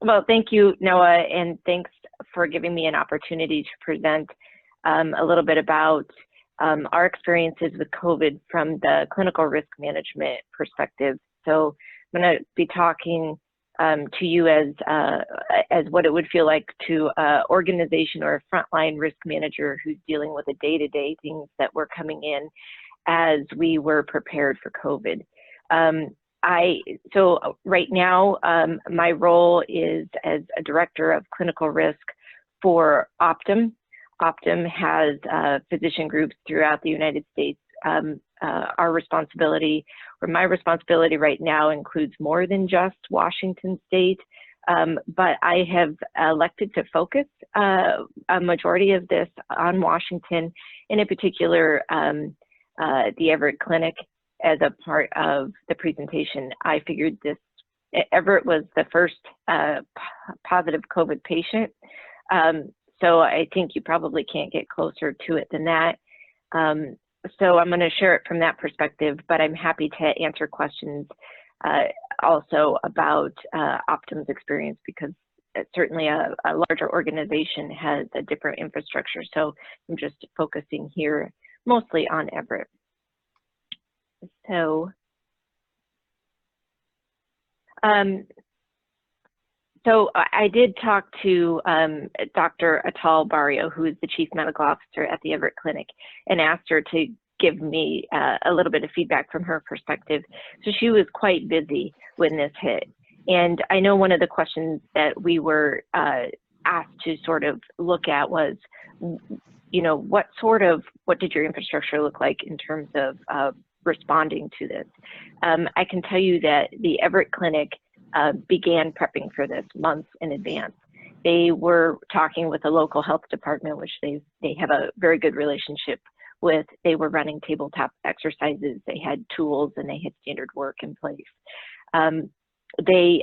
Well, thank you, Noah, and thanks for giving me an opportunity to present a little bit about our experiences with COVID from the clinical risk management perspective. So I'm going to be talking to you as what it would feel like to an organization or a frontline risk manager who's dealing with the day-to-day things that were coming in as we were prepared for COVID. So right now, my role is as a director of clinical risk for Optum. Optum has physician groups throughout the United States. Our responsibility, or my responsibility right now, includes more than just Washington State, but I have elected to focus a majority of this on Washington, and in particular, the Everett Clinic. As a part of the presentation, I figured this, Everett was the first positive COVID patient. So I think you probably can't get closer to it than that. So I'm going to share it from that perspective, but I'm happy to answer questions also about Optum's experience, because certainly a larger organization has a different infrastructure. So I'm just focusing here mostly on Everett. So, so I did talk to Dr. Atal Barrio, who is the Chief Medical Officer at the Everett Clinic, and asked her to give me a little bit of feedback from her perspective. So she was quite busy when this hit. And I know one of the questions that we were asked to sort of look at was, you know, what did your infrastructure look like in terms of responding to this? I can tell you that the Everett Clinic began prepping for this months in advance. They were talking with the local health department, which they have a very good relationship with. They were running tabletop exercises, they had tools, and they had standard work in place. They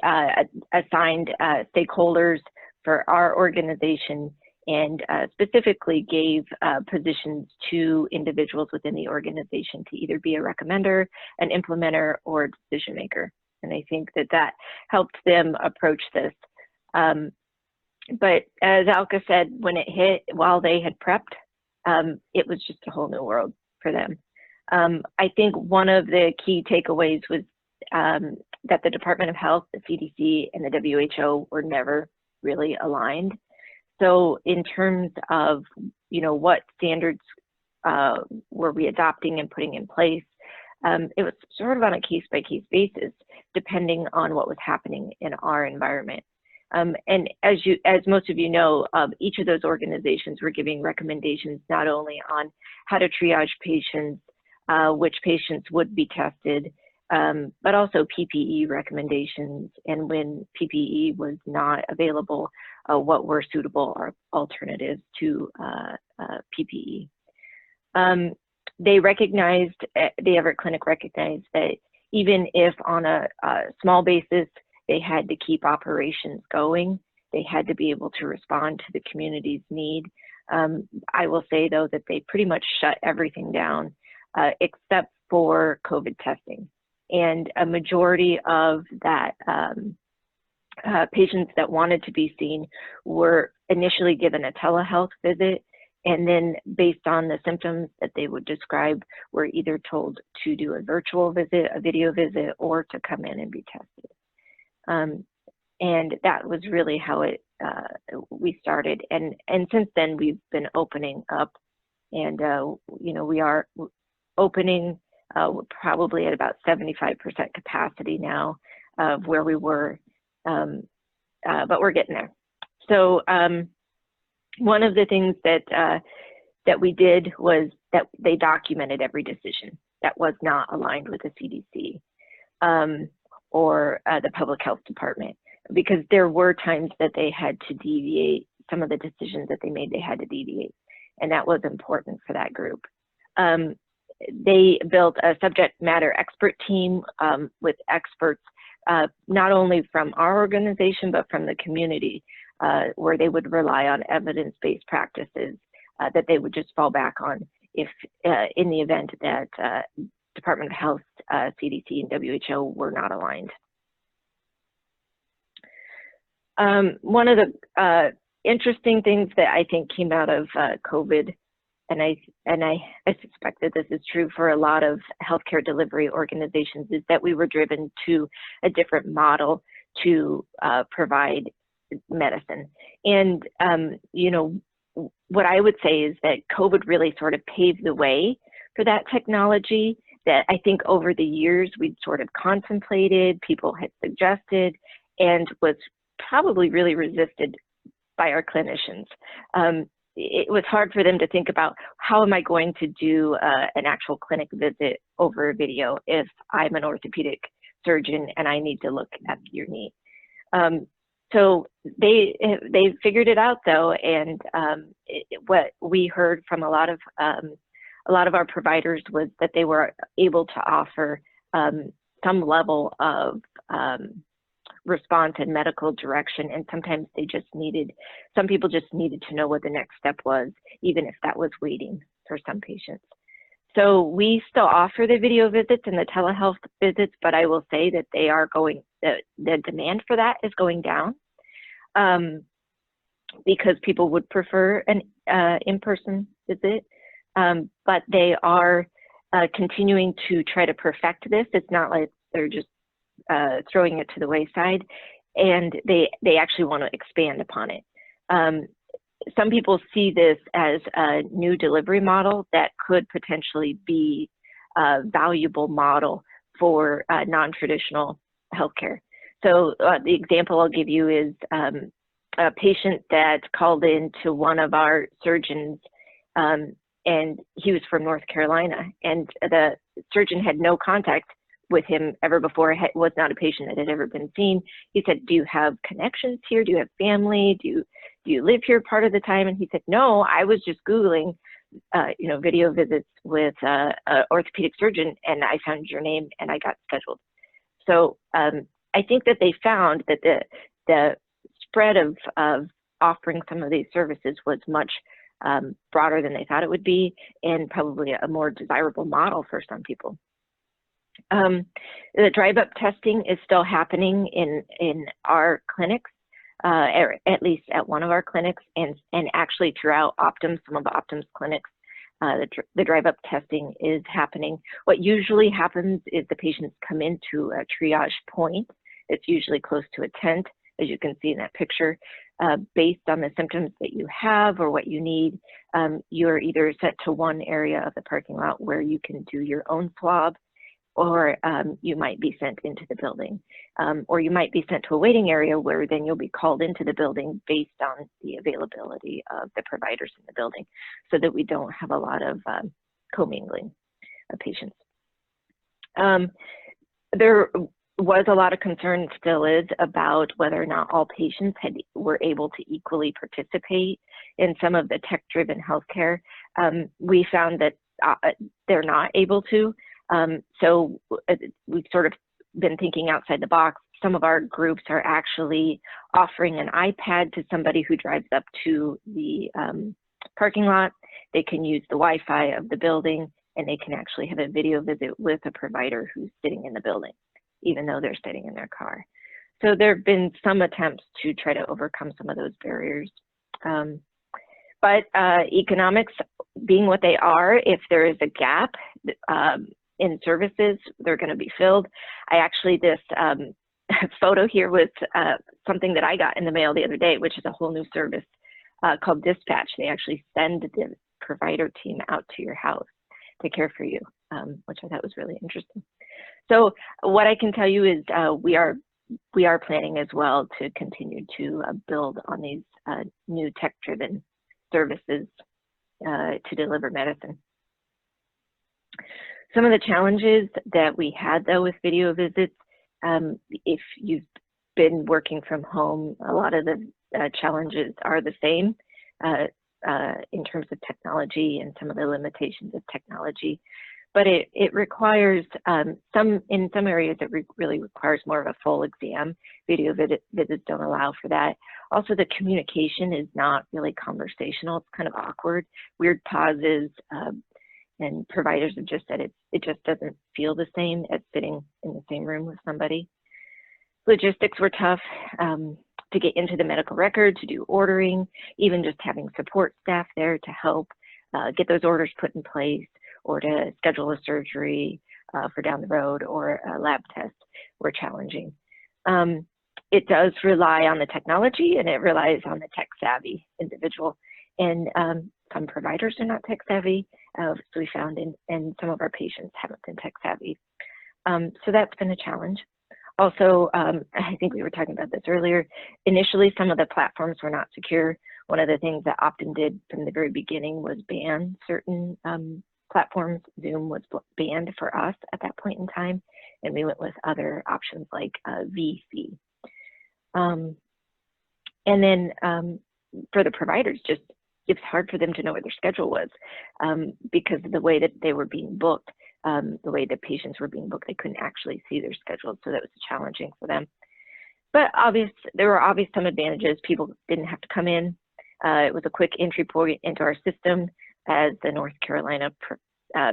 assigned stakeholders for our organization, and specifically gave positions to individuals within the organization to either be a recommender, an implementer, or a decision maker. And I think that that helped them approach this. But as Alka said, when it hit, while they had prepped, it was just a whole new world for them. I think one of the key takeaways was that the Department of Health, the CDC, and the WHO were never really aligned. So in terms of, you know, what standards were we adopting and putting in place, it was sort of on a case-by-case basis, depending on what was happening in our environment. And as most of you know, each of those organizations were giving recommendations not only on how to triage patients, which patients would be tested, but also PPE recommendations, and when PPE was not available, what were suitable alternatives to PPE. They recognized, the Everett Clinic recognized that even if on a small basis, they had to keep operations going, they had to be able to respond to the community's need. I will say, though, that they pretty much shut everything down except for COVID testing. And a majority of that patients that wanted to be seen were initially given a telehealth visit, and then based on the symptoms that they would describe, were either told to do a virtual visit, a video visit, or to come in and be tested. And that was really how we started. And since then, we've been opening up, and you know, we are opening we're probably at about 75% capacity now of where we were, but we're getting there. So one of the things that we did was that they documented every decision that was not aligned with the CDC or the public health department, because there were times that they had to deviate. Some of the decisions that they made, they had to deviate, and that was important for that group. They built a subject matter expert team with experts, not only from our organization, but from the community, where they would rely on evidence-based practices that they would just fall back on if, in the event that Department of Health, CDC, and WHO were not aligned. One of the interesting things that I think came out of COVID, and I suspect that this is true for a lot of healthcare delivery organizations, is that we were driven to a different model to provide medicine. And you know, what I would say is that COVID really sort of paved the way for that technology that I think over the years we'd sort of contemplated, people had suggested, and was probably really resisted by our clinicians. It was hard for them to think about, how am I going to do an actual clinic visit over video if I'm an orthopedic surgeon and I need to look at your knee? So they figured it out though, and what we heard from a lot of our providers was that they were able to offer some level of response and medical direction, and sometimes some people just needed to know what the next step was, even if that was waiting for some patients. So we still offer the video visits and the telehealth visits, but I will say that they are the demand for that is going down because people would prefer an in-person visit, but they are continuing to try to perfect this. It's not like they're just throwing it to the wayside, and they actually want to expand upon it. Some people see this as a new delivery model that could potentially be a valuable model for non-traditional healthcare. So the example I'll give you is a patient that called in to one of our surgeons, and he was from North Carolina, and the surgeon had no contact with him ever before. It was not a patient that had ever been seen. He said, "Do you have connections here? Do you have family? Do you live here part of the time?" And he said, "No, I was just Googling, you know, video visits with an orthopedic surgeon, and I found your name and I got scheduled." So I think that they found that the spread of offering some of these services was much broader than they thought it would be, and probably a more desirable model for some people. The drive-up testing is still happening in our clinics, at least at one of our clinics, and actually throughout Optum, some of Optum's clinics, the drive-up testing is happening. What usually happens is the patients come into a triage point. It's usually close to a tent, as you can see in that picture. Based on the symptoms that you have or what you need, you're either sent to one area of the parking lot where you can do your own swab, or you might be sent into the building, or you might be sent to a waiting area where then you'll be called into the building based on the availability of the providers in the building, so that we don't have a lot of commingling of patients. There was a lot of concern, still is, about whether or not all patients were able to equally participate in some of the tech-driven healthcare. We found that they're not able to. So we've sort of been thinking outside the box. Some of our groups are actually offering an iPad to somebody who drives up to the parking lot. They can use the Wi-Fi of the building, and they can actually have a video visit with a provider who's sitting in the building, even though they're sitting in their car. So there have been some attempts to try to overcome some of those barriers. But economics being what they are, if there is a gap in services, they're going to be filled. This photo here was something that I got in the mail the other day, which is a whole new service called Dispatch. They actually send the provider team out to your house to care for you, which I thought was really interesting. So what I can tell you is we are planning as well to continue to build on these new tech-driven services to deliver medicine. Some of the challenges that we had though with video visits, if you've been working from home, a lot of the challenges are the same in terms of technology and some of the limitations of technology. But it requires, in some areas, it really requires more of a full exam. Video visits don't allow for that. Also, the communication is not really conversational. It's kind of awkward, weird pauses, and providers have just said it just doesn't feel the same as sitting in the same room with somebody. Logistics were tough. to get into the medical record, to do ordering, even just having support staff there to help get those orders put in place, or to schedule a surgery for down the road, or a lab test were challenging. It does rely on the technology, and it relies on the tech-savvy individual. And some providers are not tech-savvy, so we found, and some of our patients haven't been tech-savvy. So that's been a challenge. Also, I think we were talking about this earlier, initially some of the platforms were not secure. One of the things that Optum did from the very beginning was ban certain platforms. Zoom was banned for us at that point in time, and we went with other options like VC. And then for the providers, just it's hard for them to know what their schedule was because of the way that they were being booked. The way the patients were being booked, they couldn't actually see their schedule, so that was challenging for them. But there were obvious some advantages. People didn't have to come in. It was a quick entry point into our system, as the North Carolina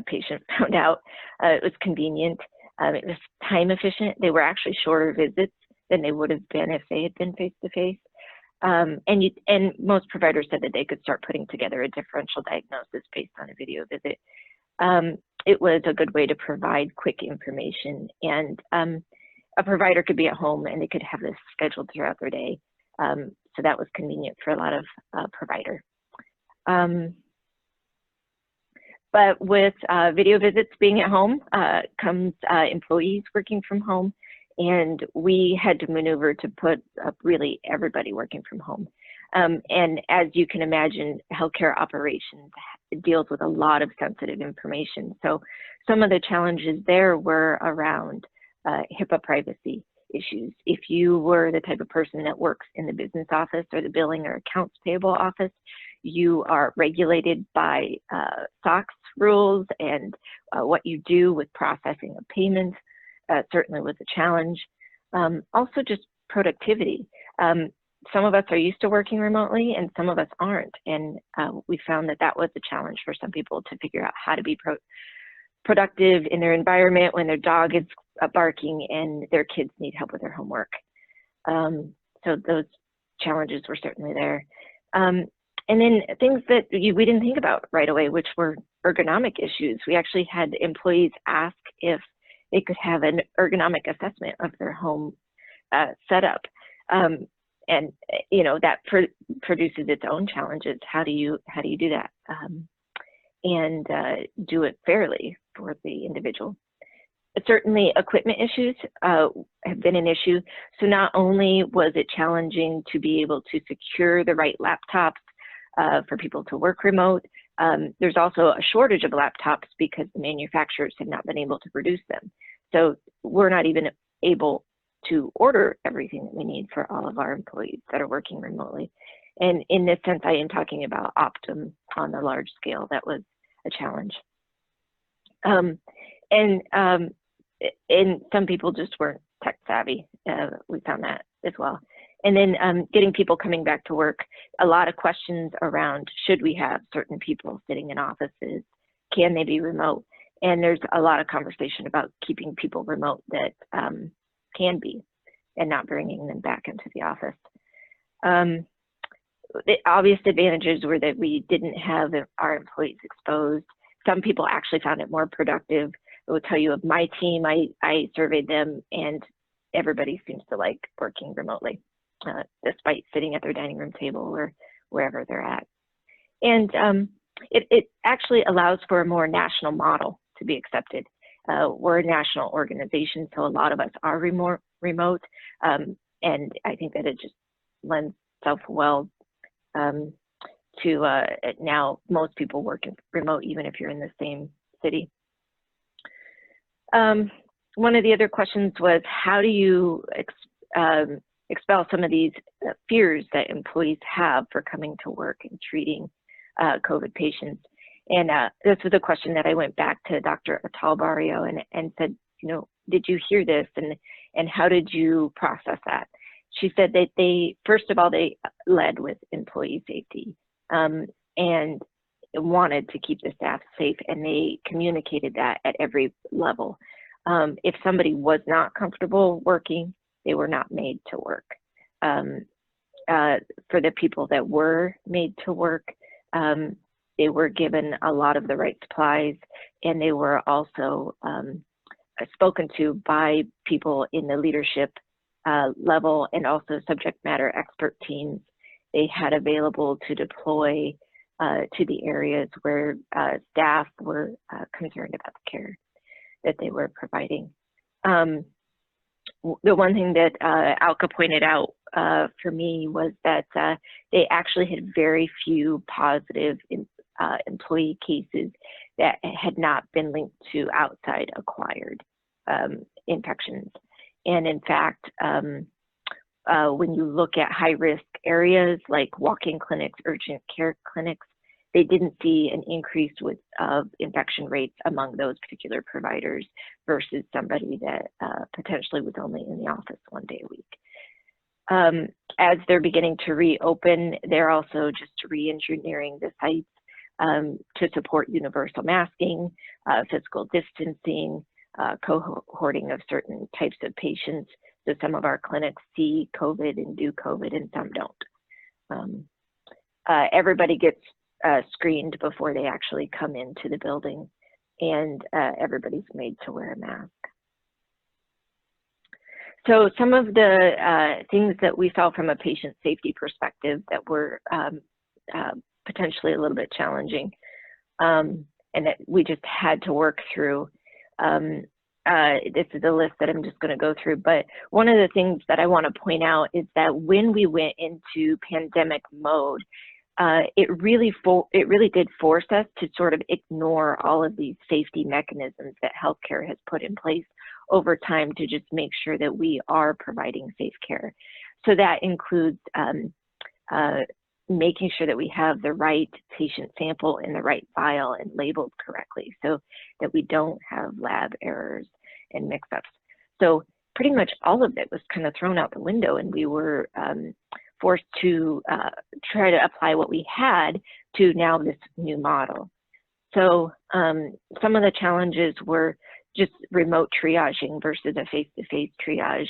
patient found out. It was convenient. It was time efficient. They were actually shorter visits than they would have been if they had been face-to-face. And most providers said that they could start putting together a differential diagnosis based on a video visit. It was a good way to provide quick information, and a provider could be at home and they could have this scheduled throughout their day. So that was convenient for a lot of providers. But with video visits being at home comes employees working from home, and we had to maneuver to put up really everybody working from home. And as you can imagine, healthcare operations deals with a lot of sensitive information. So some of the challenges there were around HIPAA privacy issues. If you were the type of person that works in the business office or the billing or accounts payable office, you are regulated by SOX rules, and what you do with processing of payments certainly was a challenge. Also just productivity. Some of us are used to working remotely and some of us aren't. And we found that that was a challenge for some people to figure out how to be productive in their environment when their dog is barking and their kids need help with their homework. So those challenges were certainly there. And then things that we didn't think about right away, which were ergonomic issues. We actually had employees ask if they could have an ergonomic assessment of their home setup. And that produces its own challenges. How do you do that and do it fairly for the individual? Certainly, equipment issues have been an issue. So not only was it challenging to be able to secure the right laptops for people to work remote, there's also a shortage of laptops because the manufacturers have not been able to produce them. So we're not even able to order everything that we need for all of our employees that are working remotely. And in this sense, I am talking about Optum on the large scale. That was a challenge. And some people just weren't tech savvy. We found that as well. And then getting people coming back to work, a lot of questions around, should we have certain people sitting in offices? Can they be remote? And there's a lot of conversation about keeping people remote that can be, and not bringing them back into the office. The obvious advantages were that we didn't have our employees exposed. Some people actually found it more productive. I will tell you, of my team, I surveyed them, and everybody seems to like working remotely, despite sitting at their dining room table or wherever they're at. And it actually allows for a more national model to be accepted. We're a national organization, so a lot of us are remote, and I think that it just lends itself well to now most people work remote, even if you're in the same city. One of the other questions was, how do you expel some of these fears that employees have for coming to work and treating COVID patients? And this was a question that I went back to Dr. Atal-Barrio and said, did you hear this, and how did you process that? She said that first of all, they led with employee safety and wanted to keep the staff safe, and they communicated that at every level. If somebody was not comfortable working, they were not made to work. for the people that were made to work, they were given a lot of the right supplies, and they were also spoken to by people in the leadership level and also subject matter expert teams they had available to deploy to the areas where staff were concerned about the care that they were providing. The one thing that Alka pointed out for me was that they actually had very few positive employee cases that had not been linked to outside acquired infections. And in fact, when you look at high-risk areas like walk-in clinics, urgent care clinics, they didn't see an increase of infection rates among those particular providers versus somebody that potentially was only in the office one day a week. As they're beginning to reopen, they're also just re-engineering the sites to support universal masking, physical distancing, cohorting of certain types of patients. So some of our clinics see COVID and do COVID and some don't. Everybody gets screened before they actually come into the building, and everybody's made to wear a mask. So some of the things that we saw from a patient safety perspective that were potentially a little bit challenging and that we just had to work through. This is a list that I'm just going to go through, but one of the things that I want to point out is that when we went into pandemic mode, it really did force us to sort of ignore all of these safety mechanisms that healthcare has put in place over time to just make sure that we are providing safe care. So that includes making sure that we have the right patient sample in the right vial and labeled correctly so that we don't have lab errors and mix-ups. So pretty much all of it was kind of thrown out the window, and we were forced to try to apply what we had to now this new model. So some of the challenges were just remote triaging versus a face-to-face triage,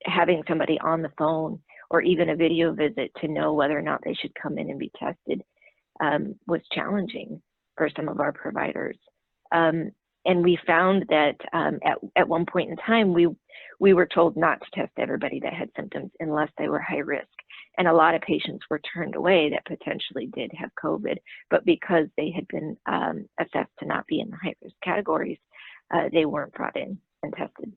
having somebody on the phone or even a video visit to know whether or not they should come in and be tested was challenging for some of our providers. And we found that at one point in time, we were told not to test everybody that had symptoms unless they were high risk. And a lot of patients were turned away that potentially did have COVID, but because they had been assessed to not be in the high risk categories, they weren't brought in and tested.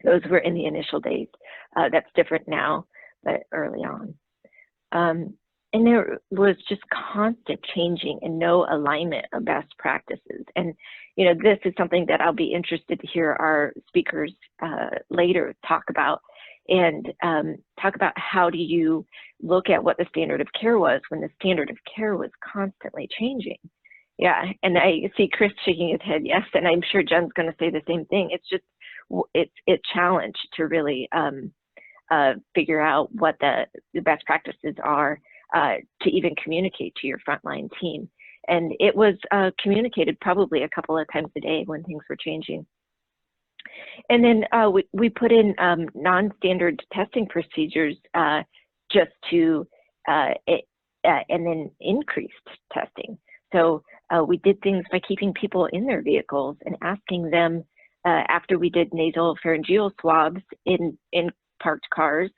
Those were in the initial days. That's different now, but early on. And there was just constant changing and no alignment of best practices. And, you know, this is something that I'll be interested to hear our speakers later talk about, and talk about how do you look at what the standard of care was when the standard of care was constantly changing. Yeah, and I see Chris shaking his head, yes, and I'm sure Jen's going to say the same thing. It's just, it's a challenge to really figure out what the best practices are to even communicate to your frontline team. And it was communicated probably a couple of times a day when things were changing. And then we put in non-standard testing procedures just to, and then increased testing. So we did things by keeping people in their vehicles and asking them, after we did nasal pharyngeal swabs in parked cars,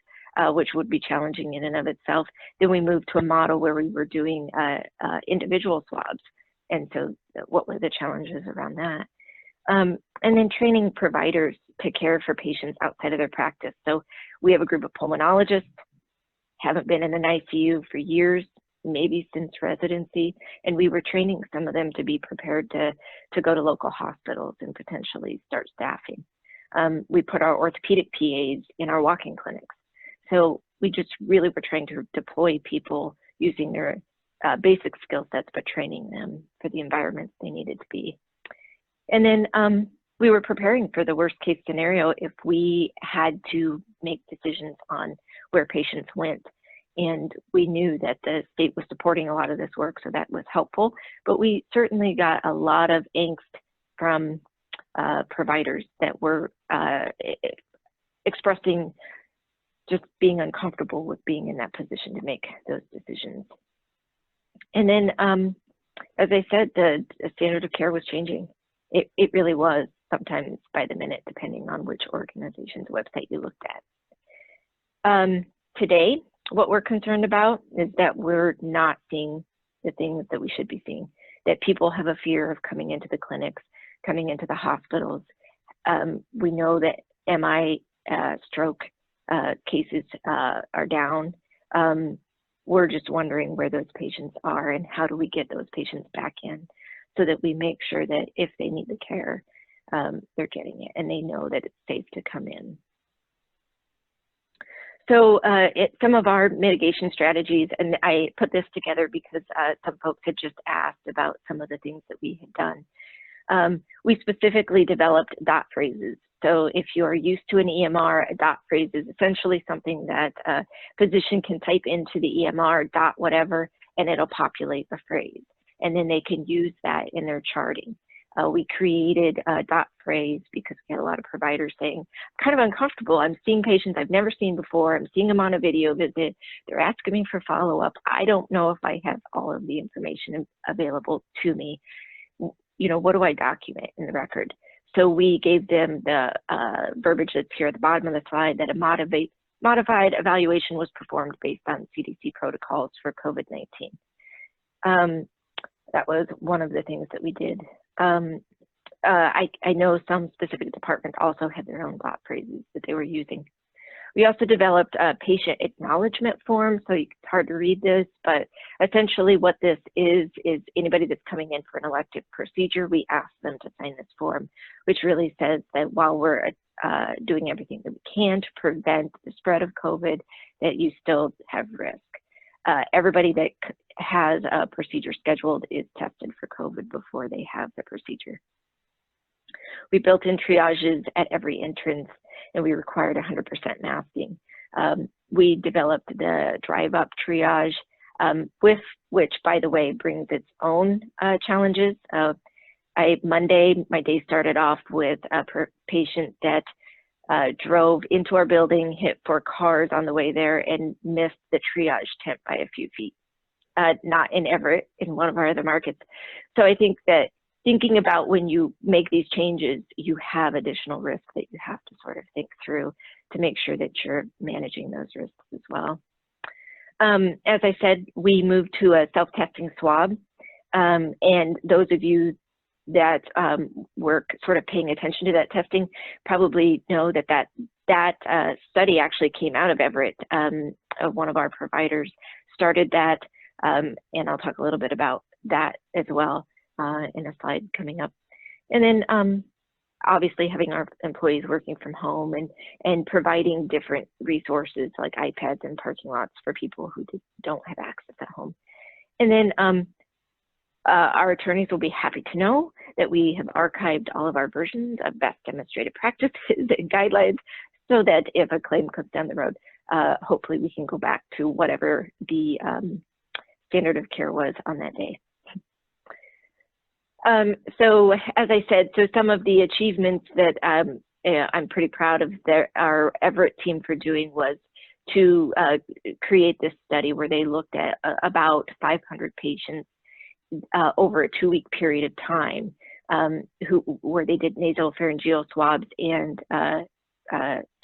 which would be challenging in and of itself, then we moved to a model where we were doing individual swabs. And so what were the challenges around that? And then training providers to care for patients outside of their practice. So we have a group of pulmonologists, haven't been in an ICU for years, maybe since residency, and we were training some of them to be prepared to go to local hospitals and potentially start staffing. We put our orthopedic PAs in our walk-in clinics. So we just really were trying to deploy people using their basic skill sets, but training them for the environments they needed to be. And then we were preparing for the worst case scenario if we had to make decisions on where patients went. And we knew that the state was supporting a lot of this work, so that was helpful. But we certainly got a lot of angst from providers that were expressing just being uncomfortable with being in that position to make those decisions. And then, as I said, the standard of care was changing. It really was, sometimes by the minute, depending on which organization's website you looked at. Today, what we're concerned about is that we're not seeing the things that we should be seeing, that people have a fear of coming into the clinics, coming into the hospitals. We know that MI stroke cases are down. We're just wondering where those patients are and how do we get those patients back in so that we make sure that if they need the care, they're getting it and they know that it's safe to come in. So some of our mitigation strategies, and I put this together because some folks had just asked about some of the things that we had done. We specifically developed dot phrases. So if you are used to an EMR, a dot phrase is essentially something that a physician can type into the EMR, dot whatever, and it'll populate the phrase. And then they can use that in their charting. We created a dot phrase because we had a lot of providers saying, kind of uncomfortable. I'm seeing patients I've never seen before. I'm seeing them on a video visit. They're asking me for follow-up. I don't know if I have all of the information available to me. You know, what do I document in the record? So we gave them the verbiage that's here at the bottom of the slide that a modified evaluation was performed based on CDC protocols for COVID-19. That was one of the things that we did. I know some specific departments also had their own dot phrases that they were using. We also developed a patient acknowledgement form, so it's hard to read this, but essentially what this is anybody that's coming in for an elective procedure, we ask them to sign this form, which really says that while we're doing everything that we can to prevent the spread of COVID, that you still have risk. Everybody that has a procedure scheduled is tested for COVID before they have the procedure. We built in triages at every entrance, and we required 100% masking. We developed the drive-up triage, with which, by the way, brings its own challenges. Monday, my day started off with a patient that drove into our building, hit 4 cars on the way there, and missed the triage tent by a few feet. Not in Everett, in one of our other markets. So I think that thinking about when you make these changes, you have additional risks that you have to sort of think through to make sure that you're managing those risks as well. As I said, we moved to a self-testing swab, and those of you that were sort of paying attention to that testing probably know that study actually came out of Everett. One of our providers started that, and I'll talk a little bit about that as well in a slide coming up. And then obviously having our employees working from home and providing different resources like iPads and parking lots for people who don't have access at home. And then our attorneys will be happy to know that we have archived all of our versions of best demonstrated practices and guidelines so that if a claim comes down the road, hopefully we can go back to whatever the standard of care was on that day. So as I said, so some of the achievements that I'm pretty proud of our Everett team for doing was to create this study where they looked at about 500 patients over a 2-week period of time, where they did nasopharyngeal swabs and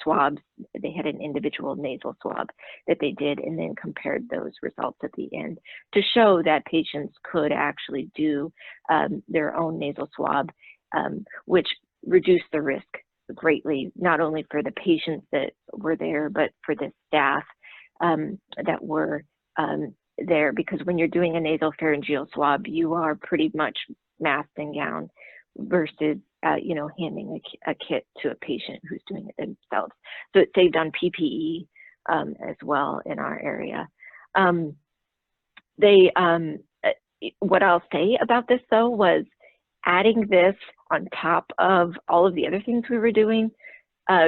swabs. They had an individual nasal swab that they did and then compared those results at the end to show that patients could actually do their own nasal swab, which reduced the risk greatly, not only for the patients that were there, but for the staff that were there, because when you're doing a nasopharyngeal swab, you are pretty much masked and gowned versus you know, handing a kit to a patient who's doing it themselves. So it saved on PPE as well in our area. What I'll say about this though was adding this on top of all of the other things we were doing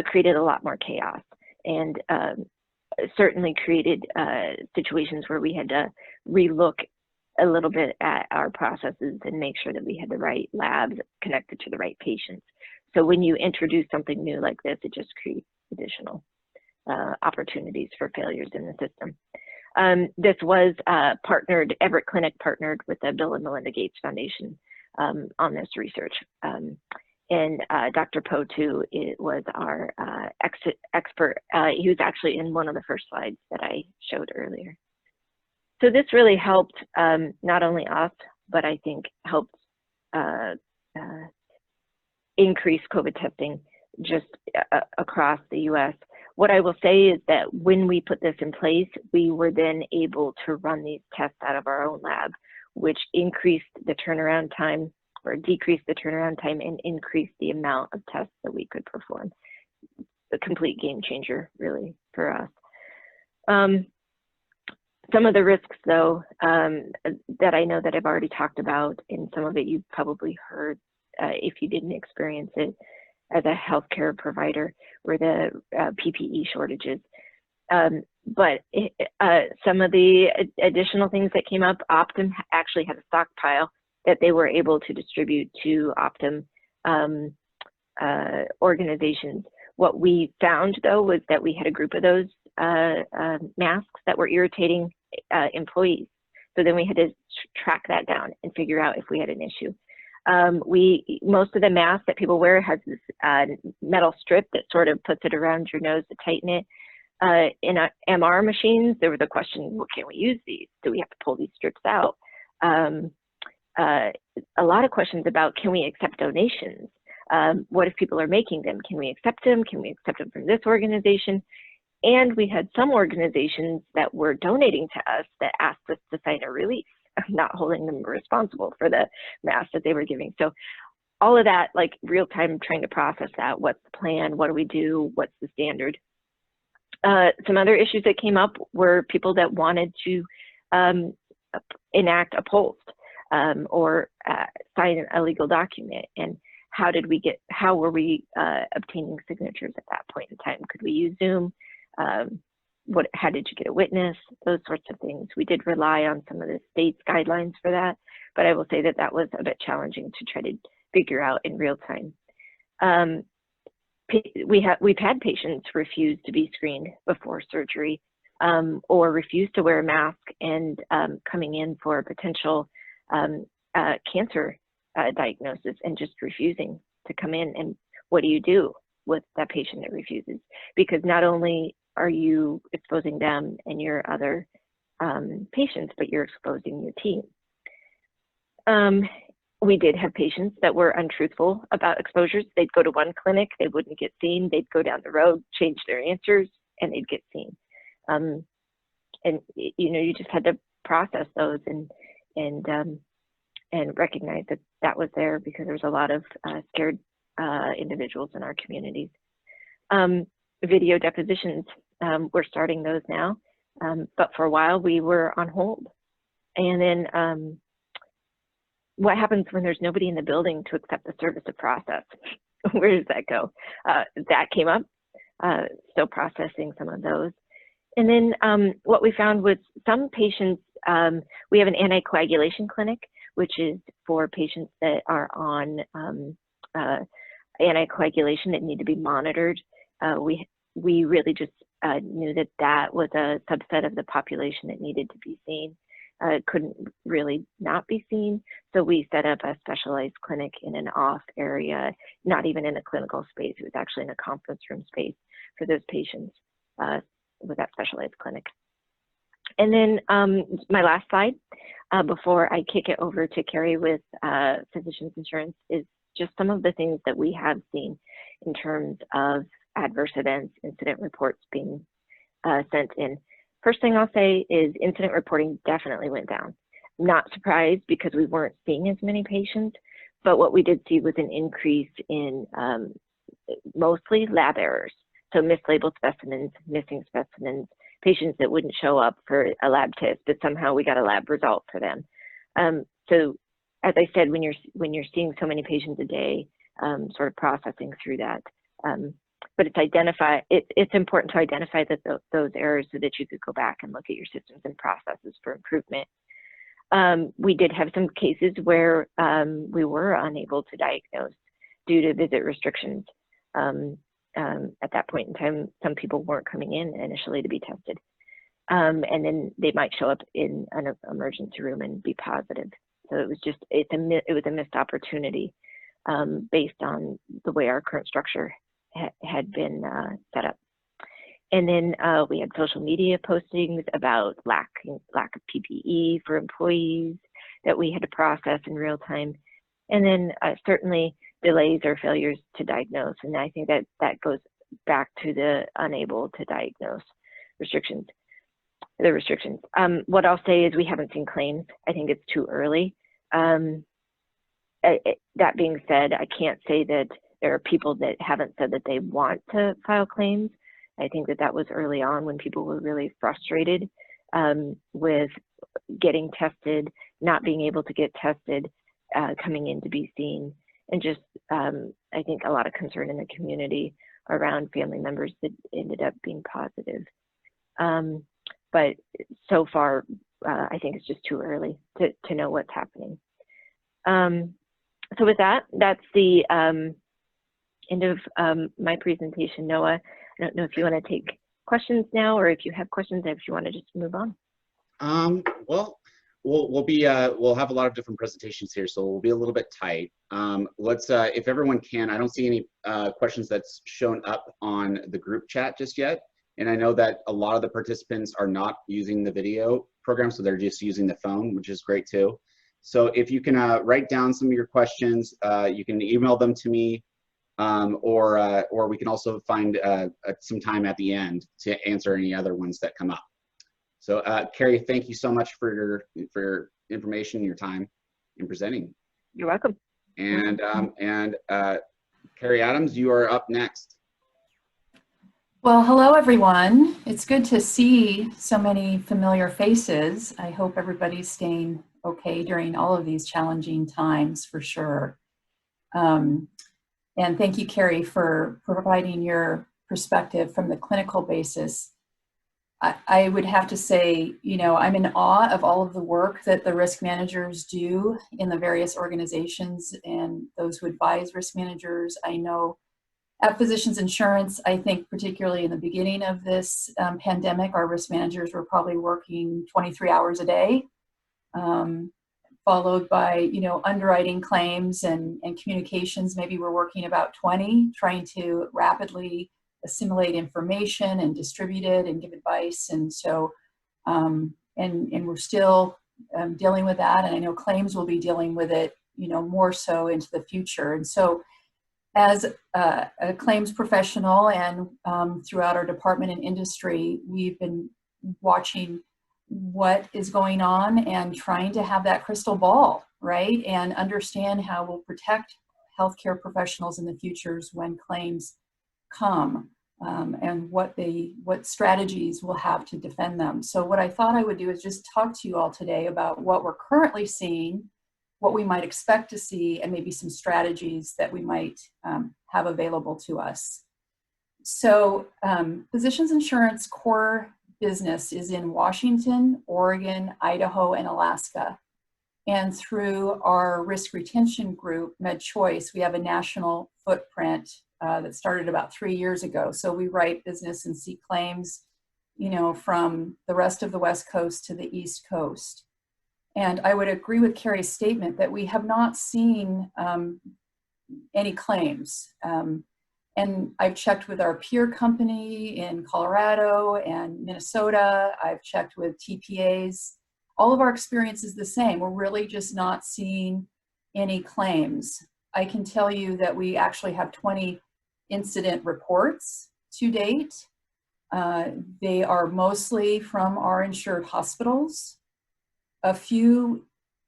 created a lot more chaos, and certainly created situations where we had to relook a little bit at our processes and make sure that we had the right labs connected to the right patients. So when you introduce something new like this, it just creates additional opportunities for failures in the system. This was partnered, Everett Clinic partnered with the Bill and Melinda Gates Foundation on this research. And Dr. Potu was our expert. He was actually in one of the first slides that I showed earlier. So this really helped not only us, but I think helped increase COVID testing just across the US. What I will say is that when we put this in place, we were then able to run these tests out of our own lab, which increased the turnaround time or decreased the turnaround time and increased the amount of tests that we could perform. A complete game changer, really, for us. Some of the risks, though, that I know that I've already talked about, and some of it you've probably heard if you didn't experience it as a healthcare provider, were the PPE shortages. But some of the additional things that came up, Optum actually had a stockpile that they were able to distribute to Optum organizations. What we found, though, was that we had a group of those masks that were irritating employees. So then we had to track that down and figure out if we had an issue. Most of the masks that people wear has this metal strip that sort of puts it around your nose to tighten it. In MR machines, there was a question, well, can we use these? Do we have to pull these strips out? A lot of questions about, can we accept donations? What if people are making them? Can we accept them? Can we accept them from this organization? And we had some organizations that were donating to us that asked us to sign a release, not holding them responsible for the masks that they were giving. So all of that, like real time trying to process that. What's the plan? What do we do? What's the standard? Some other issues that came up were people that wanted to enact a post or sign a legal document. And how were we obtaining signatures at that point in time? Could we use Zoom? How did you get a witness? Those sorts of things. We did rely on some of the state's guidelines for that, but I will say that that was a bit challenging to try to figure out in real time. We've had patients refuse to be screened before surgery or refuse to wear a mask and coming in for a potential cancer diagnosis and just refusing to come in. And what do you do with that patient that refuses? Because not only are you exposing them and your other patients, but you're exposing your team. We did have patients that were untruthful about exposures. They'd go to one clinic, they wouldn't get seen. They'd go down the road, change their answers, and they'd get seen. And you just had to process those and recognize that that was there because there's a lot of scared individuals in our communities. Video depositions, we're starting those now, but for a while we were on hold. And then what happens when there's nobody in the building to accept the service of process? Where does that go? That came up, still processing some of those. And then what we found was some patients, we have an anticoagulation clinic, which is for patients that are on anticoagulation that need to be monitored. We really just knew that that was a subset of the population that needed to be seen. Couldn't really not be seen. So we set up a specialized clinic in an off area, not even in a clinical space. It was actually in a conference room space for those patients with that specialized clinic. And then my last slide before I kick it over to Carrie with Physicians Insurance is just some of the things that we have seen in terms of adverse events, incident reports being sent in. First thing I'll say is incident reporting definitely went down. Not surprised because we weren't seeing as many patients, but what we did see was an increase in mostly lab errors. So mislabeled specimens, missing specimens, patients that wouldn't show up for a lab test, but somehow we got a lab result for them. So as I said, when you're seeing so many patients a day, sort of processing through that, but it's important to identify those errors so that you could go back and look at your systems and processes for improvement. We did have some cases where we were unable to diagnose due to visit restrictions. at that point in time, some people weren't coming in initially to be tested. And then they might show up in an emergency room and be positive. So it was just, it was a missed opportunity based on the way our current structure had been set up. And then we had social media postings about lack of PPE for employees that we had to process in real time. And then certainly delays or failures to diagnose. And I think that goes back to the unable to diagnose restrictions. What I'll say is we haven't seen claims. I think it's too early. That being said, I can't say that there are people that haven't said that they want to file claims. I think that was early on when people were really frustrated with getting tested, not being able to get tested, coming in to be seen, and just I think a lot of concern in the community around family members that ended up being positive. But so far, I think it's just too early to know what's happening. So with that, that's the end of my presentation. Noah, I don't know if you want to take questions now, or if you have questions, if you want to just move on. Well, we'll have a lot of different presentations here, so we'll be a little bit tight. Let's, if everyone can, I don't see any questions that's shown up on the group chat just yet. And I know that a lot of the participants are not using the video program, so they're just using the phone, which is great too. So if you can write down some of your questions, you can email them to me, or we can also find some time at the end to answer any other ones that come up. So Carrie, thank you so much for your information, your time in presenting. You're welcome. And Carrie Adams, you are up next. Well, hello everyone. It's good to see so many familiar faces. I hope everybody's staying okay during all of these challenging times, for sure. And thank you, Carrie, for providing your perspective from the clinical basis. I would have to say, you know, I'm in awe of all of the work that the risk managers do in the various organizations and those who advise risk managers. I know at Physicians Insurance, I think particularly in the beginning of this pandemic, our risk managers were probably working 23 hours a day, followed by, you know, underwriting claims and communications. Maybe we're working about 20, trying to rapidly assimilate information and distribute it and give advice. And so, and we're still dealing with that. And I know claims will be dealing with it, you know, more so into the future. And so as a claims professional and throughout our department and industry, we've been watching what is going on and trying to have that crystal ball, right? And understand how we'll protect healthcare professionals in the futures when claims come, and what strategies we'll have to defend them. So what I thought I would do is just talk to you all today about what we're currently seeing, what we might expect to see, and maybe some strategies that we might have available to us. So Physicians Insurance core business is in Washington, Oregon, Idaho, and Alaska. And through our risk retention group, MedChoice, we have a national footprint that started about 3 years ago. So we write business and see claims, you know, from the rest of the West Coast to the East Coast. And I would agree with Carrie's statement that we have not seen any claims. And I've checked with our peer company in Colorado and Minnesota. I've checked with TPAs. All of our experience is the same. We're really just not seeing any claims. I can tell you that we actually have 20 incident reports to date. They are mostly from our insured hospitals. A few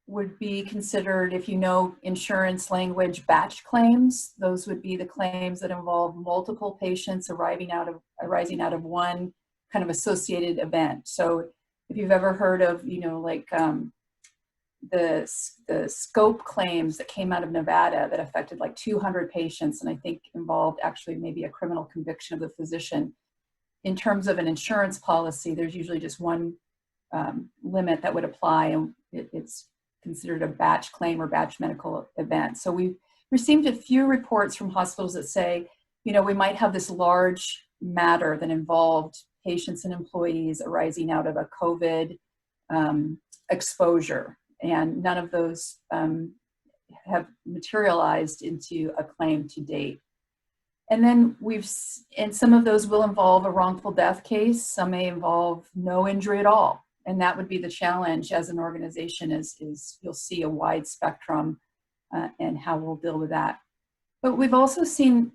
would be considered, if you know insurance language, batch claims. Those would be the claims that involve multiple patients arising out of one kind of associated event. So if you've ever heard of, you know, like the scope claims that came out of Nevada that affected like 200 patients, and I think involved actually maybe a criminal conviction of the physician. In terms of an insurance policy, there's usually just one limit that would apply, and it's considered a batch claim or batch medical event. So we've received a few reports from hospitals that say, we might have this large matter that involved patients and employees arising out of a COVID exposure, and none of those have materialized into a claim to date. And then and some of those will involve a wrongful death case. Some may involve no injury at all. And that would be the challenge as an organization is you'll see a wide spectrum and how we'll deal with that. But we've also seen,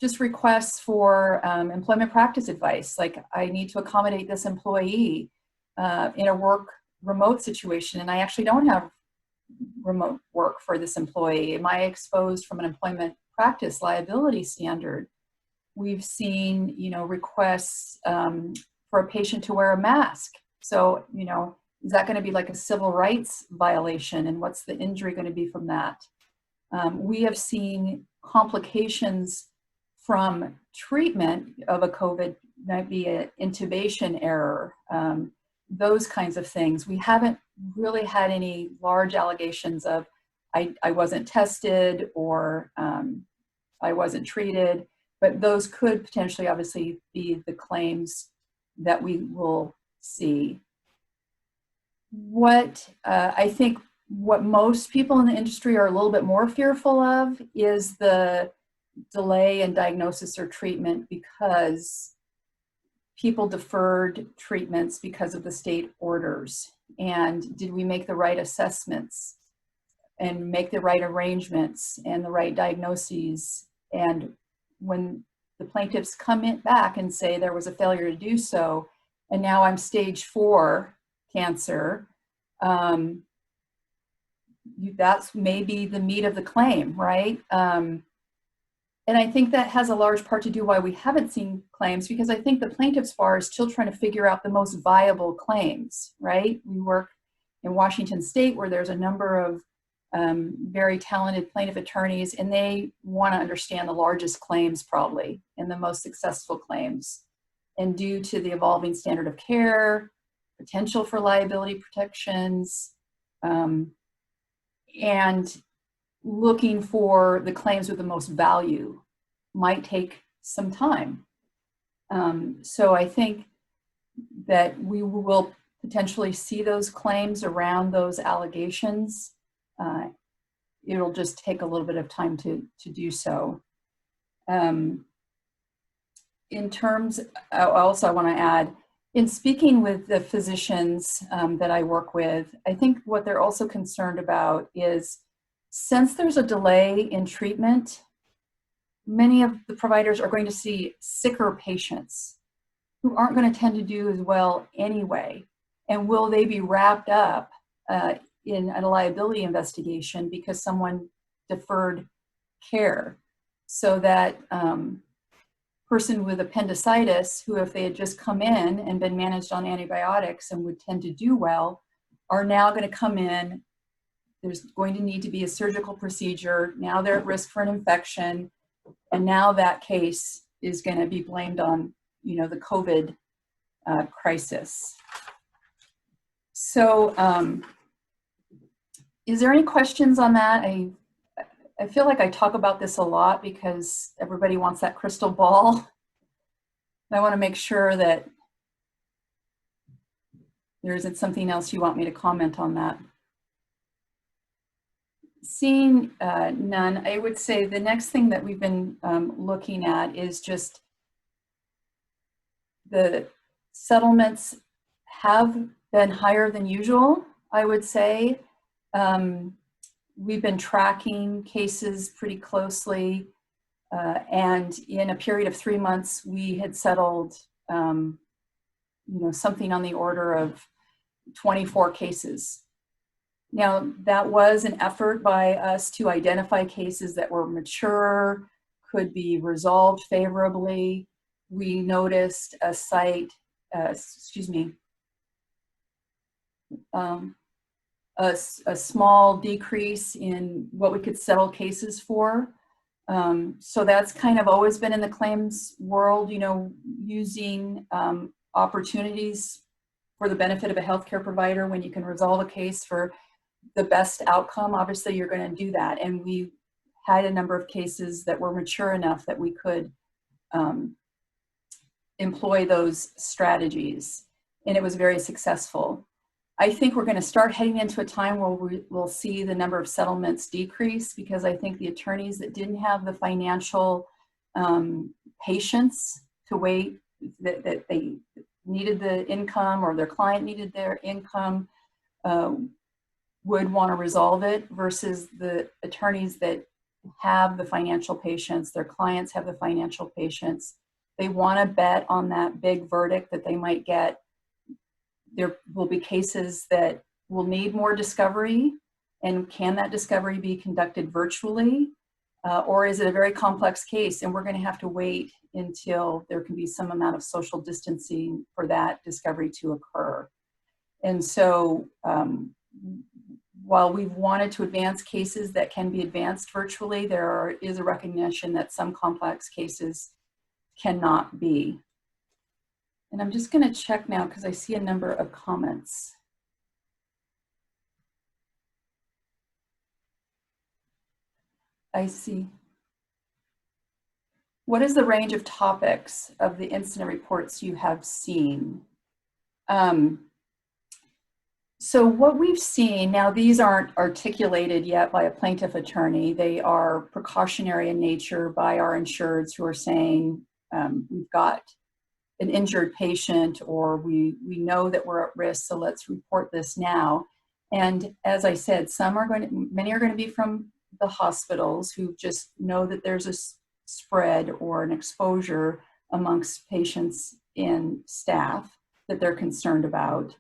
just requests for employment practice advice. Like, I need to accommodate this employee in a remote situation, and I actually don't have remote work for this employee. Am I exposed from an employment practice liability standard? We've seen, requests for a patient to wear a mask. So, is that going to be like a civil rights violation? And what's the injury going to be from that? We have seen complications from treatment of a COVID, might be an intubation error, those kinds of things. We haven't really had any large allegations of I wasn't tested or I wasn't treated, but those could potentially obviously be the claims that we will see. I think what most people in the industry are a little bit more fearful of is the delay in diagnosis or treatment because people deferred treatments because of the state orders. And did we make the right assessments and make the right arrangements and the right diagnoses? And when the plaintiffs come back and say there was a failure to do so, and now I'm stage 4 cancer, that's maybe the meat of the claim, right? And I think that has a large part to do why we haven't seen claims, because I think the plaintiff's bar is still trying to figure out the most viable claims, right? We work in Washington State where there's a number of very talented plaintiff attorneys, and they want to understand the largest claims probably and the most successful claims. And due to the evolving standard of care, potential for liability protections, and looking for the claims with the most value might take some time. So I think that we will potentially see those claims around those allegations. It'll just take a little bit of time to do so. In terms, also I want to add, in speaking with the physicians that I work with, I think what they're also concerned about is, since there's a delay in treatment, many of the providers are going to see sicker patients who aren't going to tend to do as well anyway. And will they be wrapped up in a liability investigation because someone deferred care? So that person with appendicitis, who if they had just come in and been managed on antibiotics and would tend to do well, are now going to come in. There's going to need to be a surgical procedure. Now they're at risk for an infection. And now that case is going to be blamed on, the COVID crisis. So is there any questions on that? I feel like I talk about this a lot because everybody wants that crystal ball. I want to make sure that there isn't something else you want me to comment on that. Seeing none, I would say the next thing that we've been looking at is just the settlements have been higher than usual, I would say. We've been tracking cases pretty closely, and in a period of 3 months, we had settled, something on the order of 24 cases. Now, that was an effort by us to identify cases that were mature, could be resolved favorably. We noticed a site, a small decrease in what we could settle cases for. So that's kind of always been in the claims world, using opportunities for the benefit of a healthcare provider. When you can resolve a case for the best outcome, obviously you're going to do that. And we had a number of cases that were mature enough that we could employ those strategies, and it was very successful. I think we're going to start heading into a time where we'll see the number of settlements decrease, because I think the attorneys that didn't have the financial patience to wait, that they needed the income or their client needed their income, would want to resolve it, versus the attorneys that have the financial patience, their clients have the financial patience. They want to bet on that big verdict that they might get. There will be cases that will need more discovery, and can that discovery be conducted virtually? Or is it a very complex case and we're going to have to wait until there can be some amount of social distancing for that discovery to occur? And so while we've wanted to advance cases that can be advanced virtually, there is a recognition that some complex cases cannot be. And I'm just going to check now because I see a number of comments. I see. What is the range of topics of the incident reports you have seen? So what we've seen, now these aren't articulated yet by a plaintiff attorney. They are precautionary in nature by our insureds who are saying, we've got an injured patient, or we know that we're at risk, so let's report this now. And as I said, many are going to be from the hospitals who just know that there's a spread or an exposure amongst patients and staff that they're concerned about.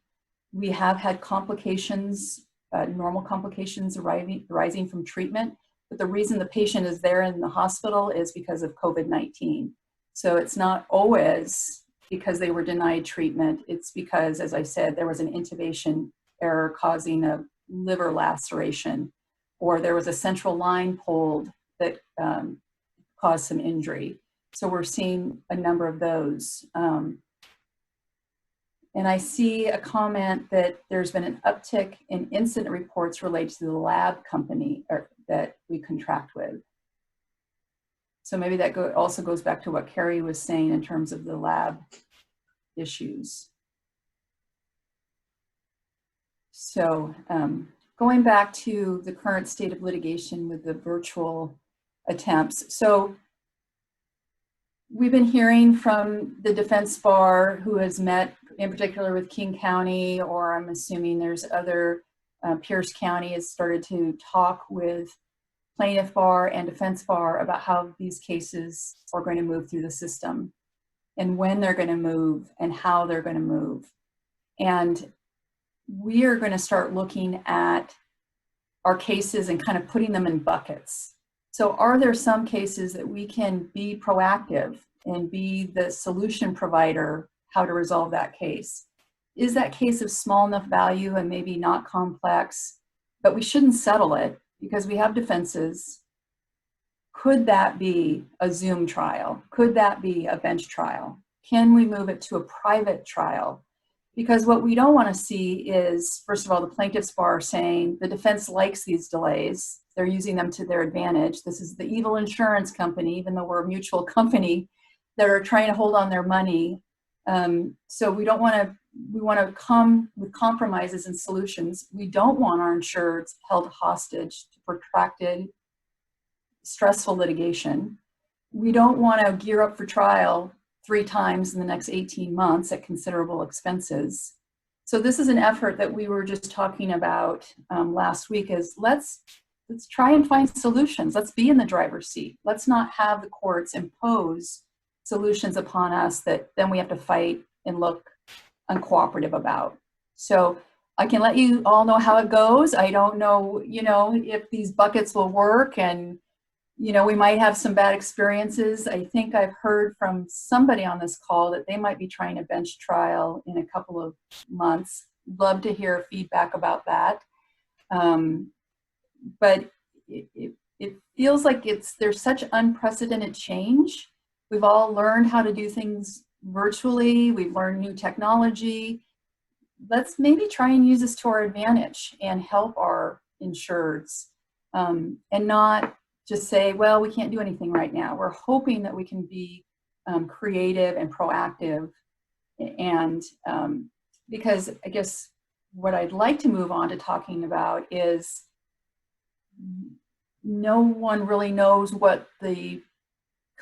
We have had complications, normal complications arising from treatment, but the reason the patient is there in the hospital is because of COVID-19. So it's not always because they were denied treatment. It's because, as I said, there was an intubation error causing a liver laceration, or there was a central line pulled that caused some injury. So we're seeing a number of those. And I see a comment that there's been an uptick in incident reports related to the lab company that we contract with. So maybe that also goes back to what Carrie was saying in terms of the lab issues. So going back to the current state of litigation with the virtual attempts. So we've been hearing from the defense bar, who has met in particular with King County, or I'm assuming there's other, Pierce County has started to talk with plaintiff bar and defense bar about how these cases are going to move through the system, and when they're going to move and how they're going to move. And we are going to start looking at our cases and kind of putting them in buckets. So are there some cases that we can be proactive and be the solution provider, how to resolve that case? Is that case of small enough value and maybe not complex, but we shouldn't settle it because we have defenses? Could that be a Zoom trial? Could that be a bench trial? Can we move it to a private trial? Because what we don't want to see is, first of all, the plaintiff's bar saying the defense likes these delays. They're using them to their advantage. This is the evil insurance company, even though we're a mutual company, that are trying to hold on their money. So we don't want to, we want to come with compromises and solutions. We don't want our insureds held hostage to protracted, stressful litigation. We don't want to gear up for trial 3 times in the next 18 months at considerable expenses. So this is an effort that we were just talking about last week, is let's try and find solutions. Let's be in the driver's seat. Let's not have the courts impose solutions upon us that then we have to fight and look uncooperative about. So I can let you all know how it goes. I don't know, if these buckets will work, and, we might have some bad experiences. I think I've heard from somebody on this call that they might be trying a bench trial in a couple of months. Love to hear feedback about that. But it feels like there's such unprecedented change. We've all learned how to do things virtually. We've learned new technology. Let's maybe try and use this to our advantage and help our insureds, and not just say, well, we can't do anything right now. We're hoping that we can be creative and proactive. And because I guess what I'd like to move on to talking about is no one really knows what the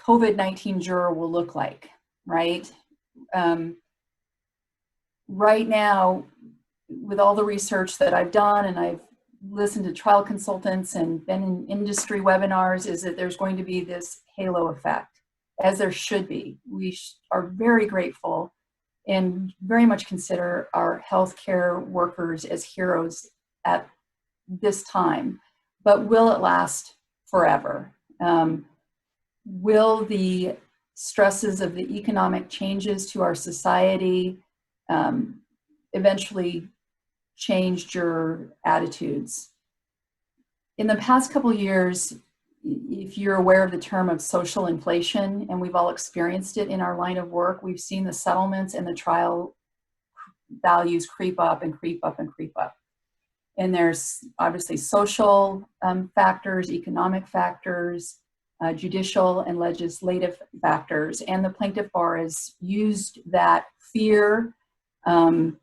COVID-19 juror will look like, right? Right now, with all the research that I've done, and I've listened to trial consultants and been in industry webinars, is that there's going to be this halo effect, as there should be. We are very grateful and very much consider our healthcare workers as heroes at this time. But will it last forever? Will the stresses of the economic changes to our society eventually change your attitudes? In the past couple of years, if you're aware of the term of social inflation, and we've all experienced it in our line of work, we've seen the settlements and the trial values creep up and creep up and creep up. And there's obviously social factors, economic factors, judicial and legislative factors, and the plaintiff bar has used that fear, the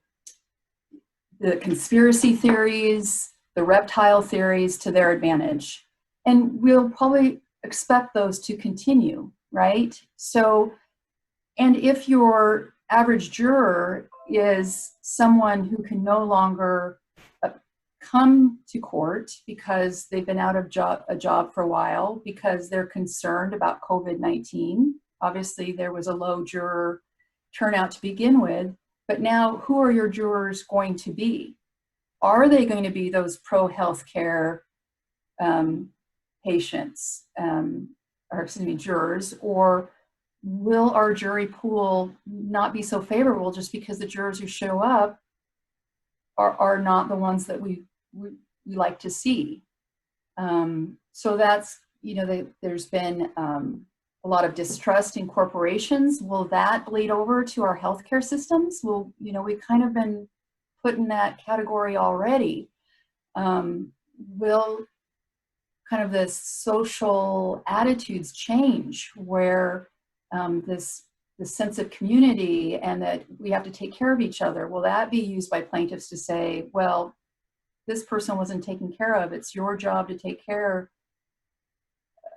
conspiracy theories, the reptile theories to their advantage. And we'll probably expect those to continue, right? So, and if your average juror is someone who can no longer come to court because they've been out of a job for a while, because they're concerned about COVID-19. Obviously, there was a low juror turnout to begin with, but now who are your jurors going to be? Are they going to be those pro-healthcare patients, jurors, or will our jury pool not be so favorable just because the jurors who show up are not the ones that we like to see? So that's, there's been a lot of distrust in corporations. Will that bleed over to our healthcare systems? Well, we've kind of been put in that category already. Will kind of the social attitudes change where this sense of community and that we have to take care of each other? Will that be used by plaintiffs to say, well, this person wasn't taken care of. It's your job to take care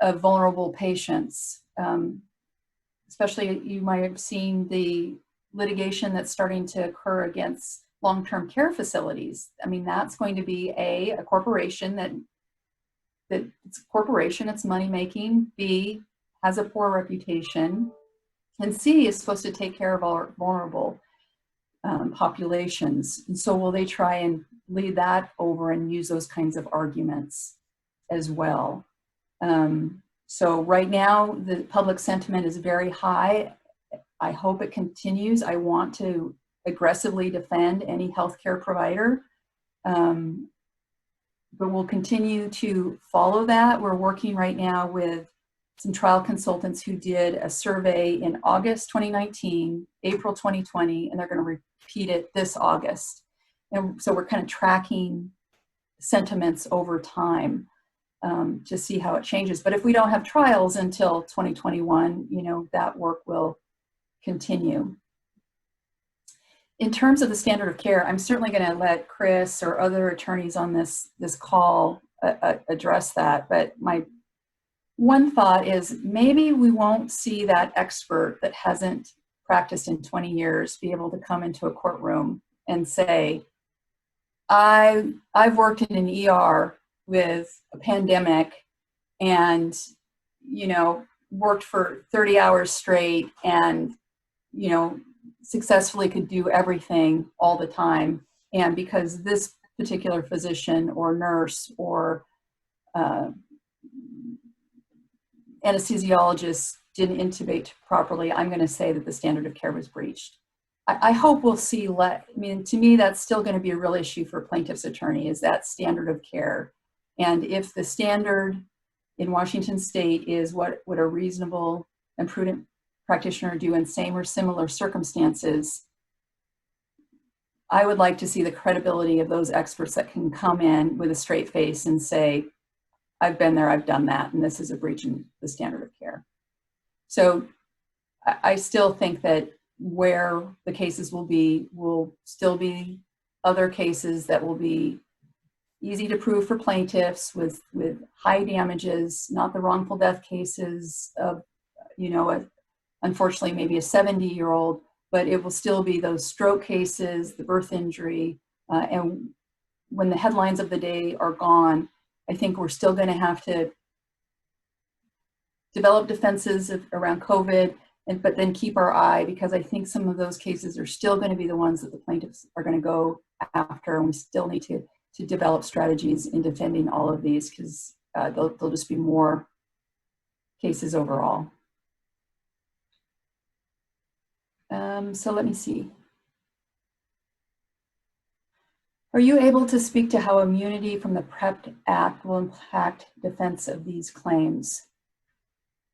of vulnerable patients. Especially, you might have seen the litigation that's starting to occur against long-term care facilities. I mean, that's going to be a corporation that it's a corporation, it's money making, B, has a poor reputation, and C, is supposed to take care of our vulnerable populations. And so will they try and lead that over and use those kinds of arguments as well? So right now, the public sentiment is very high. I hope it continues. I want to aggressively defend any healthcare provider, but we'll continue to follow that. We're working right now with some trial consultants who did a survey in August 2019, April 2020, and they're going to repeat it this August. And so we're kind of tracking sentiments over time to see how it changes. But if we don't have trials until 2021, that work will continue. In terms of the standard of care, I'm certainly going to let Chris or other attorneys on this call address that. But my one thought is maybe we won't see that expert that hasn't practiced in 20 years be able to come into a courtroom and say, I've worked in an ER with a pandemic and, worked for 30 hours straight and, successfully could do everything all the time. And because this particular physician or nurse or anesthesiologist didn't intubate properly, I'm going to say that the standard of care was breached. I hope we'll see, to me, that's still going to be a real issue for plaintiff's attorney, is that standard of care. And if the standard in Washington State is what would a reasonable and prudent practitioner do in same or similar circumstances, I would like to see the credibility of those experts that can come in with a straight face and say, I've been there, I've done that, and this is a breach in the standard of care. So I still think that where the cases will still be other cases that will be easy to prove for plaintiffs with high damages, not the wrongful death cases of, you know, unfortunately maybe a 70-year-old, but it will still be those stroke cases, the birth injury, and when the headlines of the day are gone, I think we're still going to have to develop defenses around COVID, but then keep our eye, because I think some of those cases are still going to be the ones that the plaintiffs are going to go after, and we still need to develop strategies in defending all of these, because there'll just be more cases overall. So let me see. Are you able to speak to how immunity from the PrEP Act will impact defense of these claims?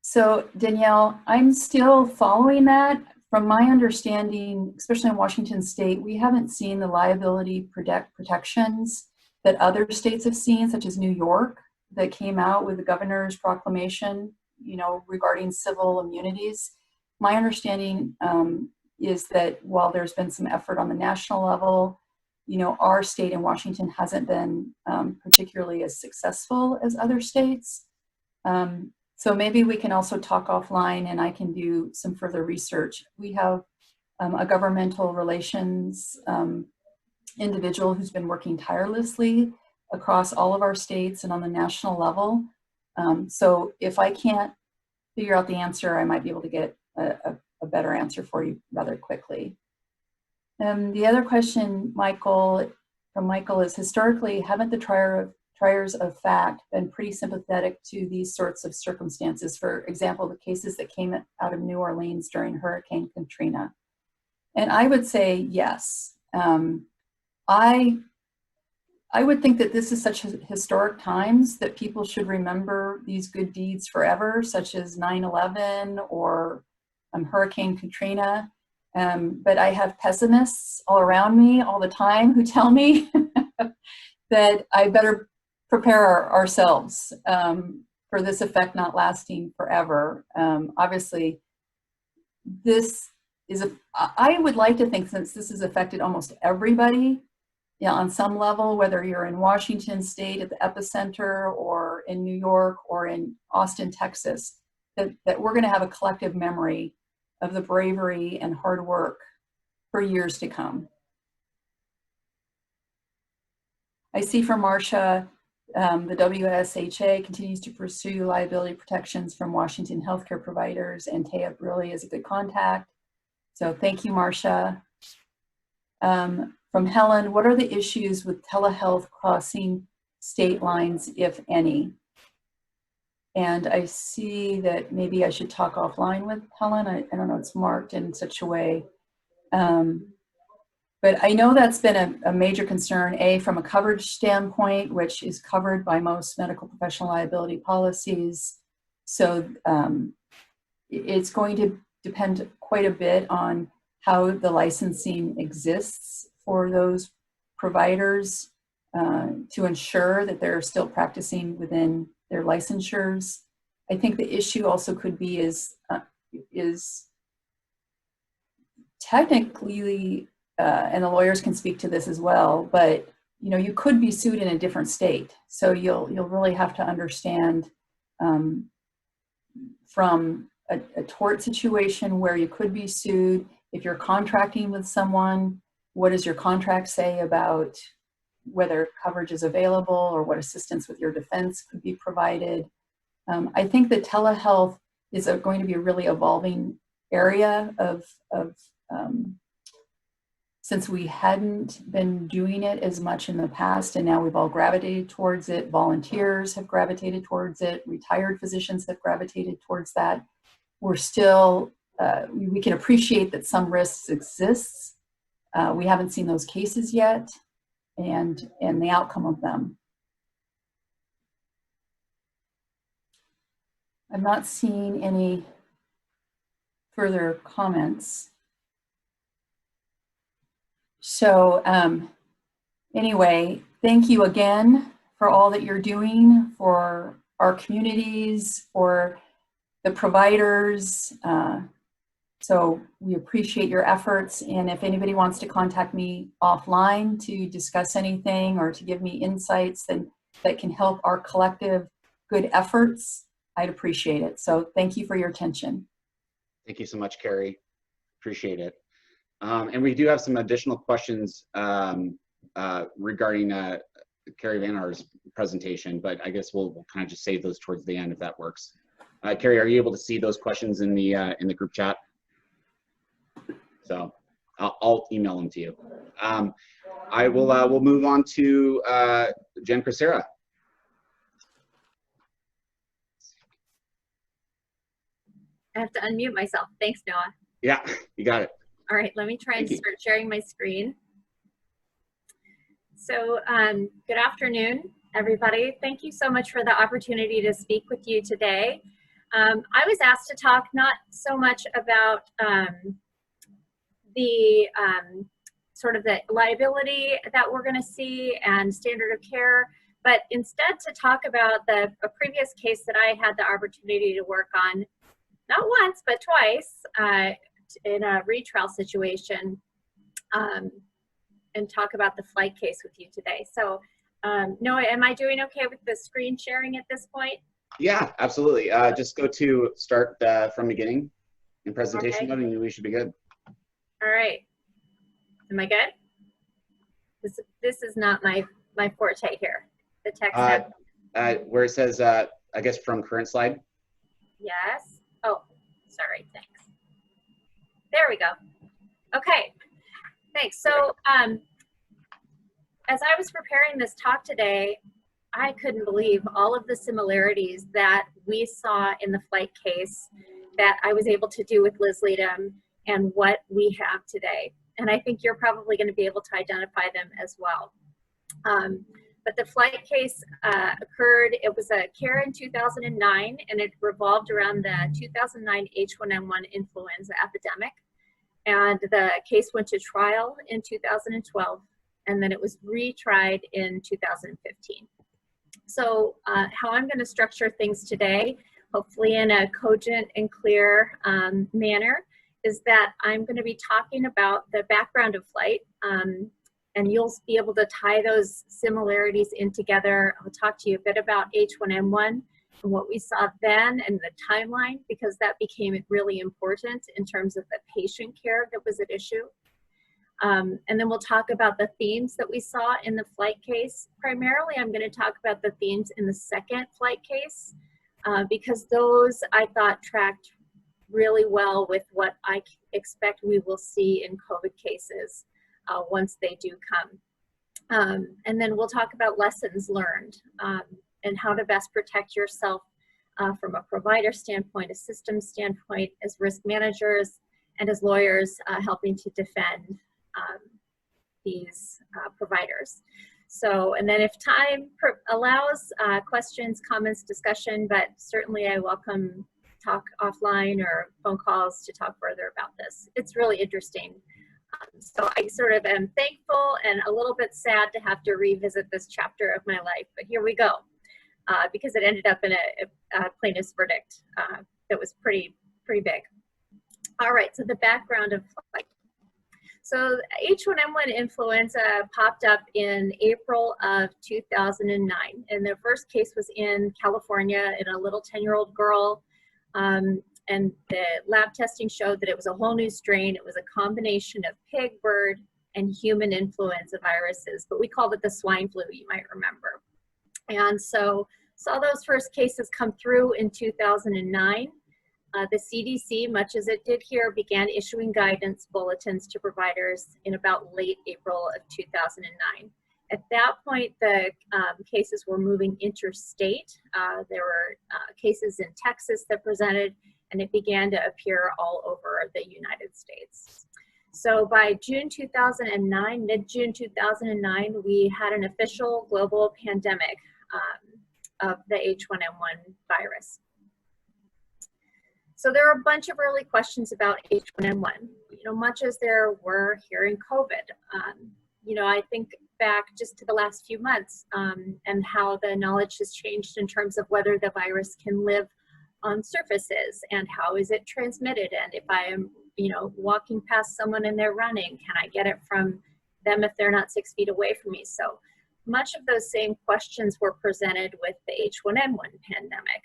So Danielle, I'm still following that. From my understanding, especially in Washington State, we haven't seen the liability protections that other states have seen, such as New York, that came out with the governor's proclamation, you know, regarding civil immunities. My understanding is that while there's been some effort on the national level, you know, our state in Washington hasn't been particularly as successful as other states. So maybe we can also talk offline and I can do some further research. We have a governmental relations individual who's been working tirelessly across all of our states and on the national level. So if I can't figure out the answer, I might be able to get a better answer for you rather quickly. The other question, from Michael, is historically, haven't the triers of fact been pretty sympathetic to these sorts of circumstances? For example, the cases that came out of New Orleans during Hurricane Katrina. And I would say yes. I would think that this is such historic times that people should remember these good deeds forever, such as 9/11 or Hurricane Katrina. But I have pessimists all around me all the time who tell me that I better prepare ourselves for this effect not lasting forever. Obviously, this is I would like to think, since this has affected almost everybody, you know, on some level, whether you're in Washington State at the epicenter or in New York or in Austin, Texas, that we're going to have a collective memory of the bravery and hard work for years to come. I see from Marcia, the WSHA continues to pursue liability protections from Washington healthcare providers, and Taya really is a good contact. So thank you, Marcia. From Helen, what are the issues with telehealth crossing state lines, if any? And I see that maybe I should talk offline with Helen. I don't know, it's marked in such a way. But I know that's been a major concern, from a coverage standpoint, which is covered by most medical professional liability policies. So it's going to depend quite a bit on how the licensing exists for those providers to ensure that they're still practicing within their licensures. I think the issue also could be is technically, and the lawyers can speak to this as well, but you know, you could be sued in a different state. So you'll really have to understand from a tort situation where you could be sued. If you're contracting with someone, what does your contract say about whether coverage is available or what assistance with your defense could be provided? I think that telehealth is going to be a really evolving area of since we hadn't been doing it as much in the past, and now we've all gravitated towards it. Volunteers have gravitated towards it. Retired physicians have gravitated towards that. We're still, we can appreciate that some risks exist. We haven't seen those cases yet, and the outcome of them. I'm not seeing any further comments. So anyway, thank you again for all that you're doing for our communities, for the providers. So we appreciate your efforts. And if anybody wants to contact me offline to discuss anything or to give me insights that can help our collective good efforts, I'd appreciate it. So thank you for your attention. Thank you so much, Carrie. Appreciate it. And we do have some additional questions regarding Carrie Vanar's presentation, but I guess we'll kind of just save those towards the end if that works. Carrie, are you able to see those questions in the group chat? So I'll email them to you. I will. We'll move on to Jen Crisera. I have to unmute myself. Thanks, Noah. Yeah, you got it. All right, let me try and start sharing my screen. So good afternoon, everybody. Thank you so much for the opportunity to speak with you today. I was asked to talk not so much about the sort of the liability that we're going to see and standard of care, but instead to talk about a previous case that I had the opportunity to work on, not once, but twice in a retrial situation, and talk about the flight case with you today. So Noah, am I doing okay with the screen sharing at this point? Yeah, absolutely. Just go to start from beginning in presentation mode, and we should be good. All right. Am I good? This is not my forte here. The text. Where it says, I guess from current slide. Yes. Oh, sorry. Thanks. There we go. Okay. Thanks. So as I was preparing this talk today, I couldn't believe all of the similarities that we saw in the flight case that I was able to do with Liz Leadham and what we have today. And I think you're probably going to be able to identify them as well. But the flight case occurred, it was a CARE in 2009, and it revolved around the 2009 H1N1 influenza epidemic. And the case went to trial in 2012, and then it was retried in 2015. So how I'm going to structure things today, hopefully in a cogent and clear manner, is that I'm going to be talking about the background of flight, and you'll be able to tie those similarities in together. I'll talk to you a bit about H1N1 and what we saw then and the timeline, because that became really important in terms of the patient care that was at issue. And then we'll talk about the themes that we saw in the flight case. Primarily, I'm going to talk about the themes in the second flight case, because those I thought tracked really well with what I expect we will see in COVID cases once they do come. And then we'll talk about lessons learned and how to best protect yourself from a provider standpoint, a system standpoint, as risk managers, and as lawyers helping to defend these providers. So, and then if time allows, questions, comments, discussion, but certainly I welcome talk offline or phone calls to talk further about this. It's really interesting. So I sort of am thankful and a little bit sad to have to revisit this chapter of my life, but here we go, because it ended up in a plaintiff's verdict that was pretty big. All right, so the background of flight. So H1N1 influenza popped up in April of 2009, and the first case was in California in a little 10-year-old girl. And the lab testing showed that it was a whole new strain. It was a combination of pig, bird, and human influenza viruses, but we called it the swine flu, you might remember. And so saw those first cases come through in 2009. The CDC, much as it did here, began issuing guidance bulletins to providers in about late April of 2009. At that point, the cases were moving interstate. There were cases in Texas that presented, and it began to appear all over the United States. So by June 2009, mid-June 2009, we had an official global pandemic of the H1N1 virus. So there are a bunch of early questions about H1N1, much as there were here in COVID. I think back just to the last few months and how the knowledge has changed in terms of whether the virus can live on surfaces and how is it transmitted. And if I am, walking past someone and they're running, can I get it from them if they're not 6 feet away from me? So much of those same questions were presented with the H1N1 pandemic.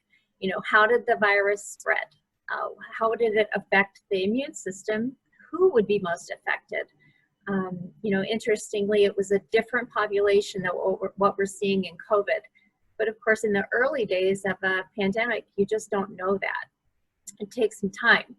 How did the virus spread? How did it affect the immune system? Who would be most affected? Interestingly, it was a different population than what we're seeing in COVID. But of course, in the early days of a pandemic, you just don't know that. It takes some time.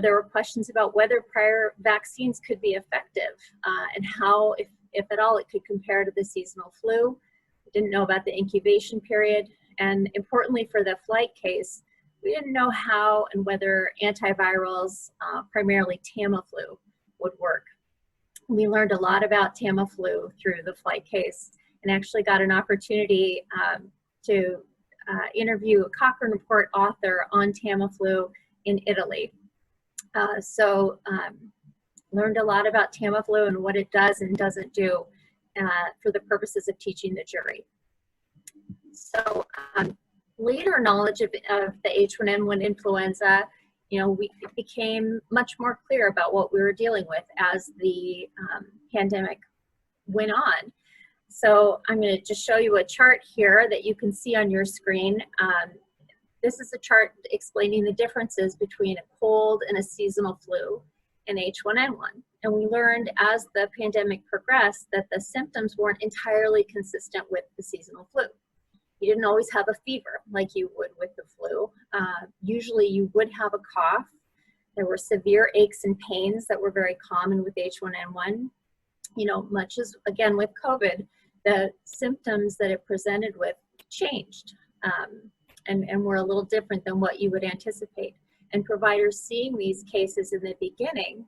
There were questions about whether prior vaccines could be effective and how, if at all, it could compare to the seasonal flu. We didn't know about the incubation period. And importantly for the flight case, we didn't know how and whether antivirals, primarily Tamiflu, would work. We learned a lot about Tamiflu through the flight case and actually got an opportunity to interview a Cochrane Report author on Tamiflu in Italy. Learned a lot about Tamiflu and what it does and doesn't do for the purposes of teaching the jury. So later knowledge of the H1N1 influenza, we became much more clear about what we were dealing with as the pandemic went on. So I'm going to just show you a chart here that you can see on your screen. This is a chart explaining the differences between a cold and a seasonal flu and H1N1. And we learned as the pandemic progressed that the symptoms weren't entirely consistent with the seasonal flu. You didn't always have a fever like you would with the flu. Usually you would have a cough. There were severe aches and pains that were very common with H1N1. Much as, again, with COVID, the symptoms that it presented with changed and were a little different than what you would anticipate. And providers seeing these cases in the beginning,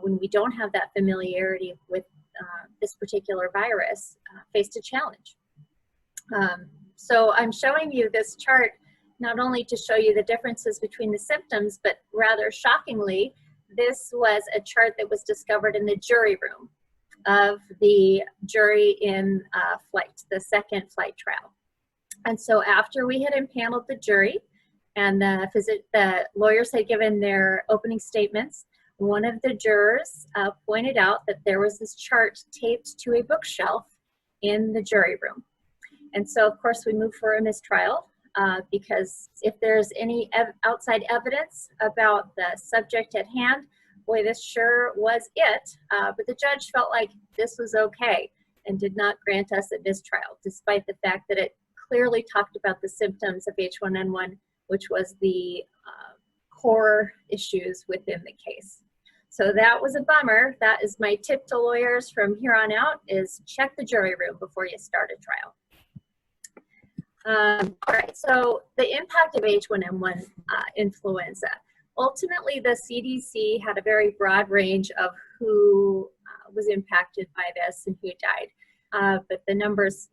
when we don't have that familiarity with this particular virus, faced a challenge. So I'm showing you this chart not only to show you the differences between the symptoms, but rather shockingly, this was a chart that was discovered in the jury room of the jury in flight, the second flight trial. And so after we had impaneled the jury and the lawyers had given their opening statements, one of the jurors pointed out that there was this chart taped to a bookshelf in the jury room. And so, of course, we moved for a mistrial because if there's any outside evidence about the subject at hand, boy, this sure was it. But the judge felt like this was okay and did not grant us a mistrial, despite the fact that it clearly talked about the symptoms of H1N1, which was the core issues within the case. So that was a bummer. That is my tip to lawyers from here on out, is check the jury room before you start a trial. All right, so the impact of H1N1 influenza. Ultimately, the CDC had a very broad range of who was impacted by this and who died. But the numbers,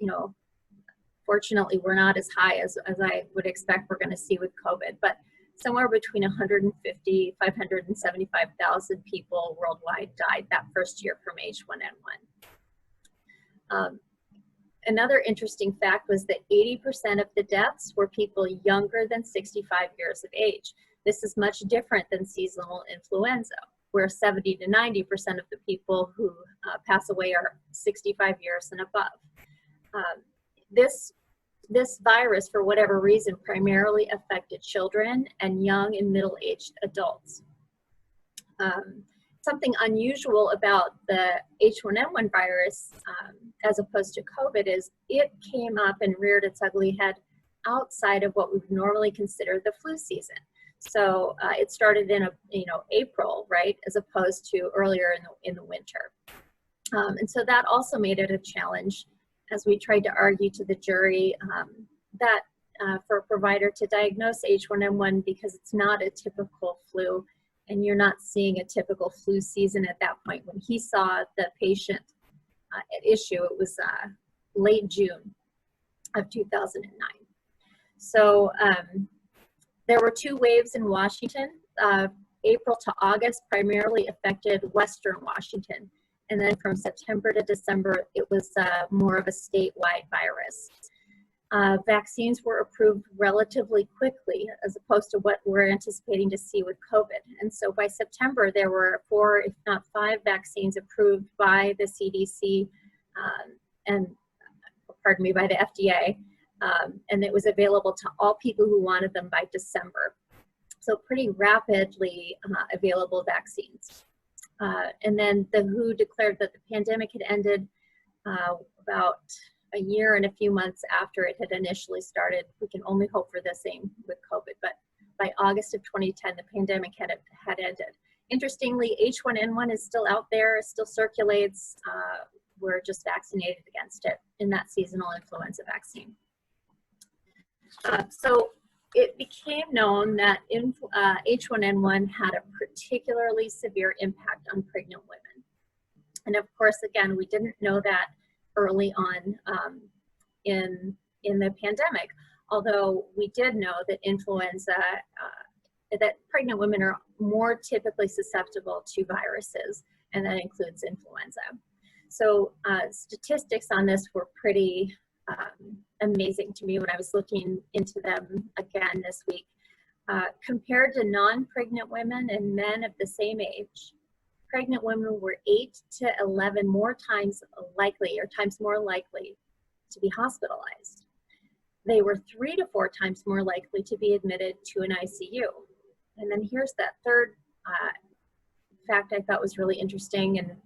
fortunately, were not as high as I would expect we're going to see with COVID. But somewhere between 150, 575,000 people worldwide died that first year from H1N1. Another interesting fact was that 80% of the deaths were people younger than 65 years of age. This is much different than seasonal influenza, where 70 to 90% of the people who pass away are 65 years and above. This virus, for whatever reason, primarily affected children and young and middle-aged adults. Something unusual about the H1N1 virus, as opposed to COVID, is it came up and reared its ugly head outside of what we would normally consider the flu season. So it started in April, right, as opposed to earlier in the winter. And so that also made it a challenge as we tried to argue to the jury that for a provider to diagnose H1N1 because it's not a typical flu, and you're not seeing a typical flu season at that point. When he saw the patient at issue, it was late June of 2009. So there were two waves in Washington. April to August primarily affected Western Washington, And then from September to December, it was more of a statewide virus. Vaccines were approved relatively quickly as opposed to what we're anticipating to see with COVID. And so by September, there were 4, if not 5 vaccines approved by the CDC and, pardon me, by the FDA. And it was available to all people who wanted them by December. So pretty rapidly available vaccines. And then the WHO declared that the pandemic had ended about a year and a few months after it had initially started. We can only hope for the same with COVID, but by August of 2010, the pandemic had ended. Interestingly, H1N1 is still out there, still circulates. We're just vaccinated against it in that seasonal influenza vaccine. So it became known that H1N1 had a particularly severe impact on pregnant women. And of course, again, we didn't know that early on in the pandemic, although we did know that influenza, that pregnant women are more typically susceptible to viruses, and that includes influenza. So statistics on this were pretty amazing to me when I was looking into them again this week. Compared to non-pregnant women and men of the same age, pregnant women were 8 to 11 more times likely, or times more likely, to be hospitalized. They were 3 to 4 times more likely to be admitted to an ICU. And then here's that third fact I thought was really interesting, and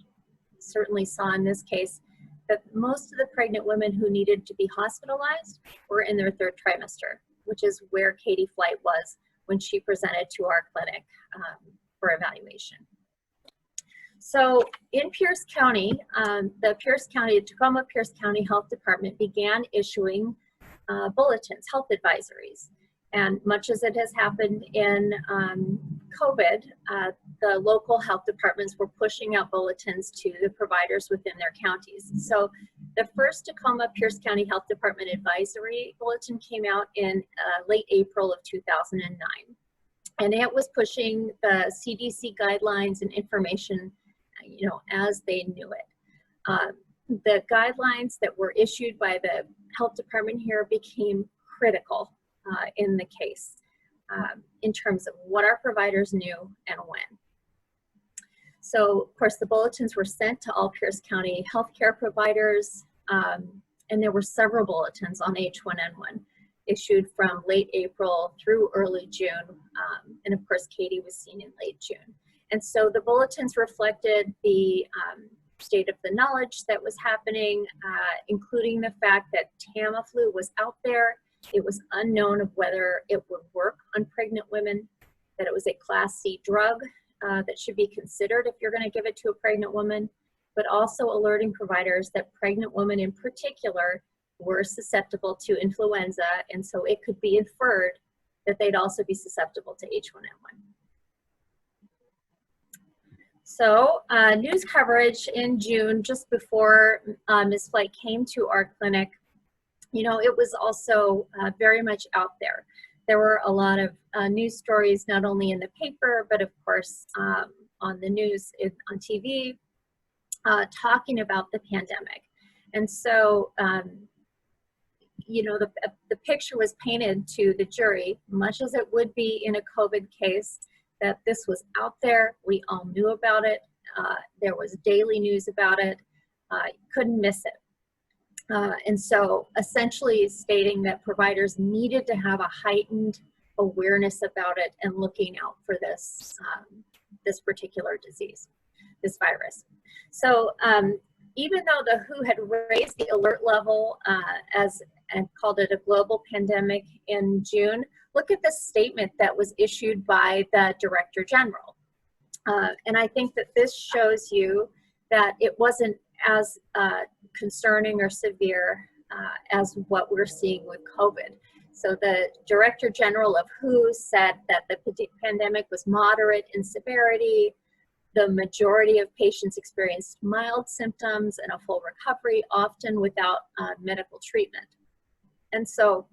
certainly saw in this case, that most of the pregnant women who needed to be hospitalized were in their 3rd trimester, which is where Katie Flight was when she presented to our clinic for evaluation. So in Pierce County, the Tacoma Pierce County Health Department began issuing bulletins, health advisories. And much as it has happened in COVID, the local health departments were pushing out bulletins to the providers within their counties. So the first Tacoma Pierce County Health Department advisory bulletin came out in late April of 2009. And it was pushing the CDC guidelines and information, you know, as they knew it. The guidelines that were issued by the health department here became critical in the case in terms of what our providers knew and when. So, of course, the bulletins were sent to all Pierce County healthcare providers, and there were several bulletins on H1N1 issued from late April through early June, and of course, Katie was seen in late June. And so the bulletins reflected the state of the knowledge that was happening, including the fact that Tamiflu was out there. It was unknown of whether it would work on pregnant women, that it was a Class C drug that should be considered if you're going to give it to a pregnant woman, but also alerting providers that pregnant women in particular were susceptible to influenza, and so it could be inferred that they'd also be susceptible to H1N1. So news coverage in June, just before Ms. Flight came to our clinic, you know, it was also very much out there. There were a lot of news stories, not only in the paper, but of course on the news, on TV, talking about the pandemic. And so, you know, the picture was painted to the jury, much as it would be in a COVID case, that this was out there. We all knew about it. There was daily news about it. Couldn't miss it. And so essentially stating that providers needed to have a heightened awareness about it and looking out for this, this particular disease, this virus. So even though the WHO had raised the alert level and called it a global pandemic in June, look at the statement that was issued by the Director General. And I think that this shows you that it wasn't as concerning or severe as what we're seeing with COVID. So the Director General of WHO said that the pandemic was moderate in severity. The majority of patients experienced mild symptoms and a full recovery, often without medical treatment. And so,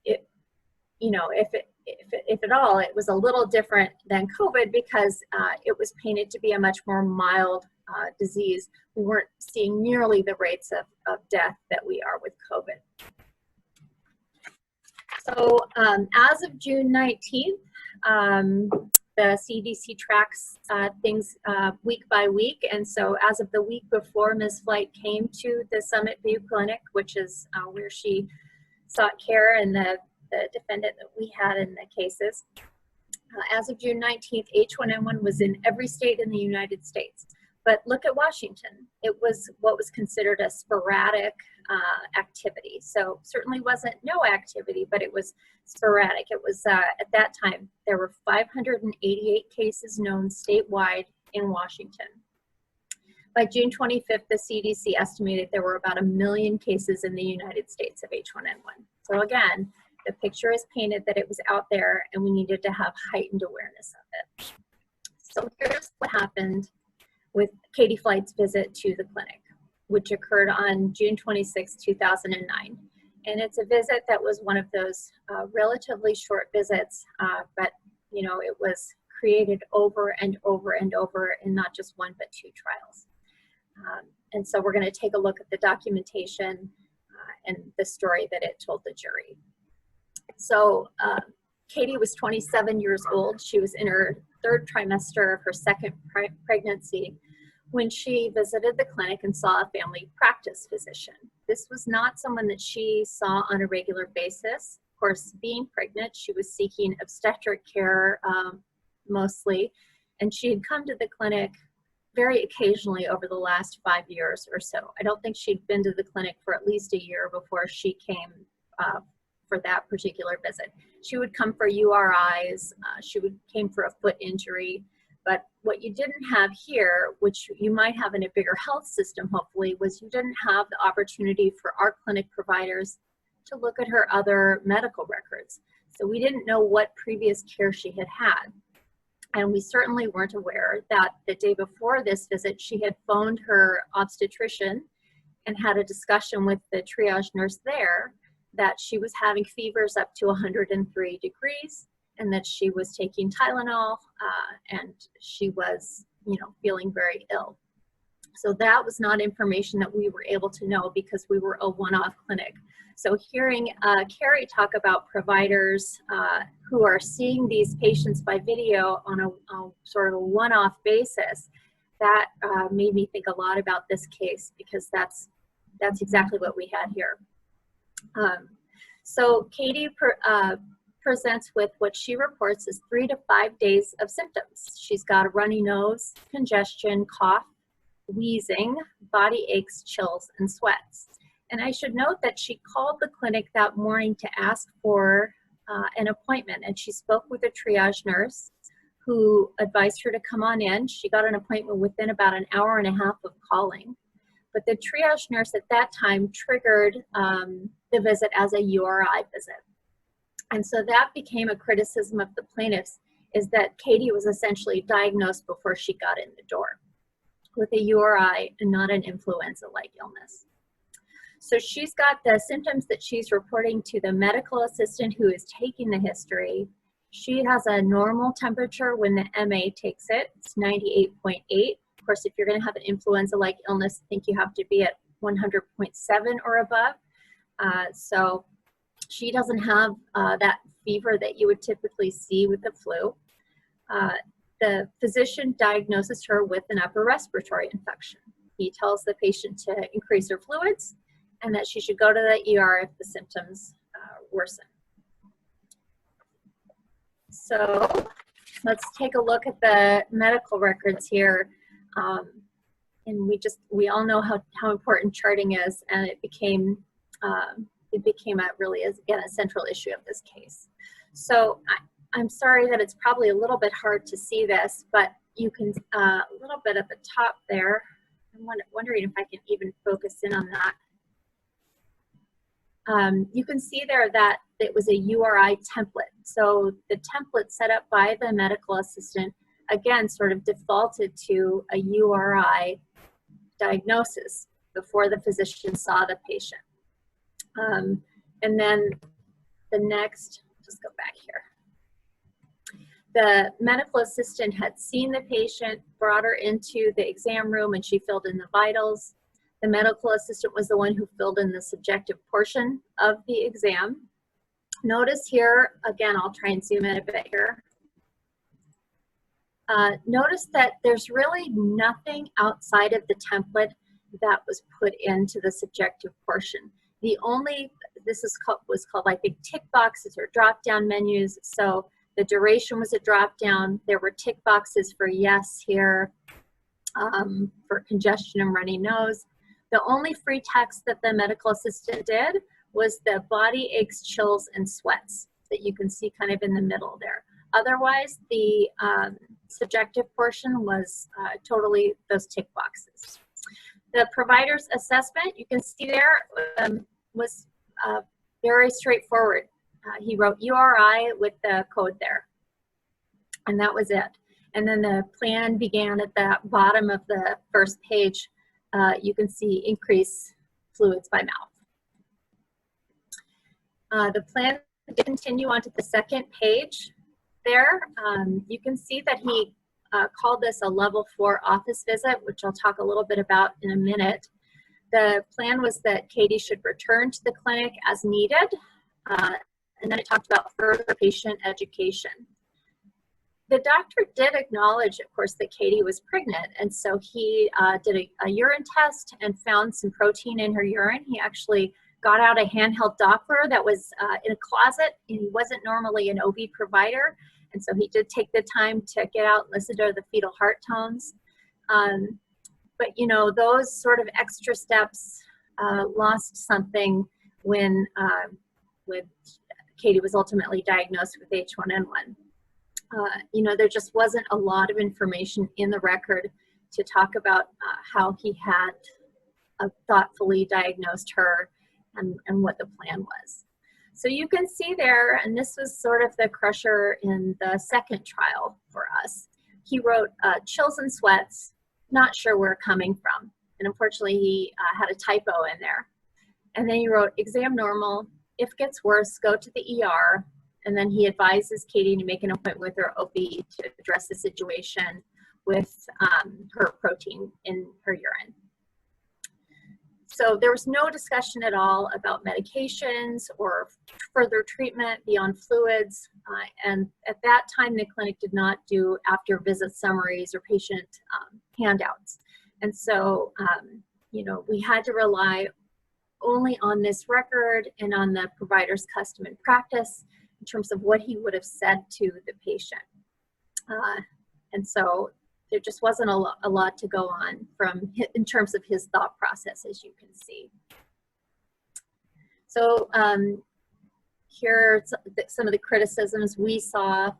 you know, if at all, it was a little different than COVID because it was painted to be a much more mild disease, we weren't seeing nearly the rates of death that we are with COVID. So as of June 19th, the CDC tracks things week by week, and so as of the week before Ms. Flight came to the Summit View Clinic, which is where she sought care, and the defendant that we had in the cases, as of June 19th, H1N1 was in every state in the United States. But look at Washington. It was what was considered a sporadic activity. So certainly wasn't no activity, but it was sporadic. It was, at that time, there were 588 cases known statewide in Washington. By June 25th, the CDC estimated there were about 1 million cases in the United States of H1N1. So again, the picture is painted that it was out there and we needed to have heightened awareness of it. So here's what happened with Katie Flight's visit to the clinic, which occurred on June 26, 2009. And it's a visit that was one of those relatively short visits, but you know, it was created over and over and over in not just one, but 2 trials. And so we're gonna take a look at the documentation and the story that it told the jury. So Katie was 27 years old. She was in her 3rd trimester of her 2nd pregnancy when she visited the clinic and saw a family practice physician. This was not someone that she saw on a regular basis. Of course, being pregnant, she was seeking obstetric care mostly, and she had come to the clinic very occasionally over the last 5 years or so. I don't think she'd been to the clinic for at least a year before she came for that particular visit. She would come for URIs, came for a foot injury, but what you didn't have here, which you might have in a bigger health system hopefully, was you didn't have the opportunity for our clinic providers to look at her other medical records. So we didn't know what previous care she had had. And we certainly weren't aware that the day before this visit, she had phoned her obstetrician and had a discussion with the triage nurse there that she was having fevers up to 103 degrees and that she was taking Tylenol and she was, you know, feeling very ill. So that was not information that we were able to know because we were a one-off clinic. So hearing Carrie talk about providers who are seeing these patients by video on a sort of a one-off basis, that made me think a lot about this case because that's exactly what we had here. So Katie presents with what she reports as 3 to 5 days of symptoms. She's got a runny nose, congestion, cough, wheezing, body aches, chills, and sweats. And I should note that she called the clinic that morning to ask for an appointment, and she spoke with a triage nurse who advised her to come on in. She got an appointment within about an hour and a half of calling. But the triage nurse at that time triggered the visit as a URI visit. And so that became a criticism of the plaintiffs, is that Katie was essentially diagnosed before she got in the door with a URI and not an influenza-like illness. So she's got the symptoms that she's reporting to the medical assistant who is taking the history. She has a normal temperature when the MA takes it. It's 98.8. Of course, if you're going to have an influenza-like illness, I think you have to be at 100.7 or above. So she doesn't have that fever that you would typically see with the flu. The physician diagnoses her with an upper respiratory infection. He tells the patient to increase her fluids and that she should go to the ER if the symptoms worsen. So let's take a look at the medical records here. And we all know how important charting is, and it became again a central issue of this case. So I'm sorry that it's probably a little bit hard to see this, but you can, a little bit at the top there, I'm wondering if I can even focus in on that. You can see there that it was a URI template. So the template set up by the medical assistant, again, sort of defaulted to a URI diagnosis before the physician saw the patient. And then the next, just go back here. The medical assistant had seen the patient, brought her into the exam room, and she filled in the vitals. The medical assistant was the one who filled in the subjective portion of the exam. Notice here, again, I'll try and zoom in a bit here. Notice that there's really nothing outside of the template that was put into the subjective portion. The only, was called, I think, tick boxes or drop-down menus. So the duration was a drop-down. There were tick boxes for yes here, for congestion and runny nose. The only free text that the medical assistant did was the body aches, chills, and sweats that you can see kind of in the middle there. Otherwise, the subjective portion was totally those tick boxes. The provider's assessment, you can see there, was very straightforward. He wrote URI with the code there, and that was it. And then the plan began at the bottom of the first page. You can see increase fluids by mouth. The plan did continue onto the second page there. You can see that he called this a level 4 office visit, which I'll talk a little bit about in a minute. The plan was that Katie should return to the clinic as needed, and then it talked about further patient education. The doctor did acknowledge, of course, that Katie was pregnant, and so he did a urine test and found some protein in her urine. He actually got out a handheld Doppler that was in a closet, and he wasn't normally an OB provider, and so he did take the time to get out and listen to the fetal heart tones. But you know, those sort of extra steps lost something when Katie was ultimately diagnosed with H1N1. You know, there just wasn't a lot of information in the record to talk about how he had thoughtfully diagnosed her and what the plan was. So you can see there, and this was sort of the crusher in the second trial for us. He wrote chills and sweats, not sure where coming from. And unfortunately, he had a typo in there. And then he wrote exam normal. If gets worse, go to the ER. And then he advises Katie to make an appointment with her OB to address the situation with her protein in her urine. So there was no discussion at all about medications or further treatment beyond fluids. And at that time, the clinic did not do after visit summaries or patient handouts. And so, you know, we had to rely only on this record and on the provider's custom and practice in terms of what he would have said to the patient. And so there just wasn't a lot to go on in terms of his thought process, as you can see. So here are some of the criticisms we saw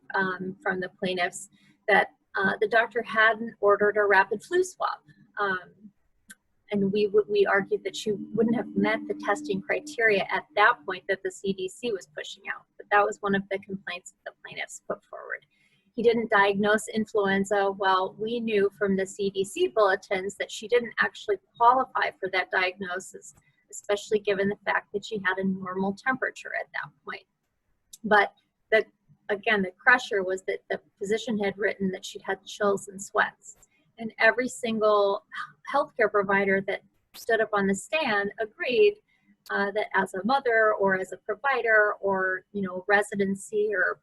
from the plaintiffs, that the doctor hadn't ordered a rapid flu swab. And we argued that she wouldn't have met the testing criteria at that point that the CDC was pushing out. But that was one of the complaints that the plaintiffs put forward. He didn't diagnose influenza. Well, we knew from the CDC bulletins that she didn't actually qualify for that diagnosis, especially given the fact that she had a normal temperature at that point. But again, the crusher was that the physician had written that she'd had chills and sweats. And every single healthcare provider that stood up on the stand agreed that as a mother or as a provider or, you know, residency or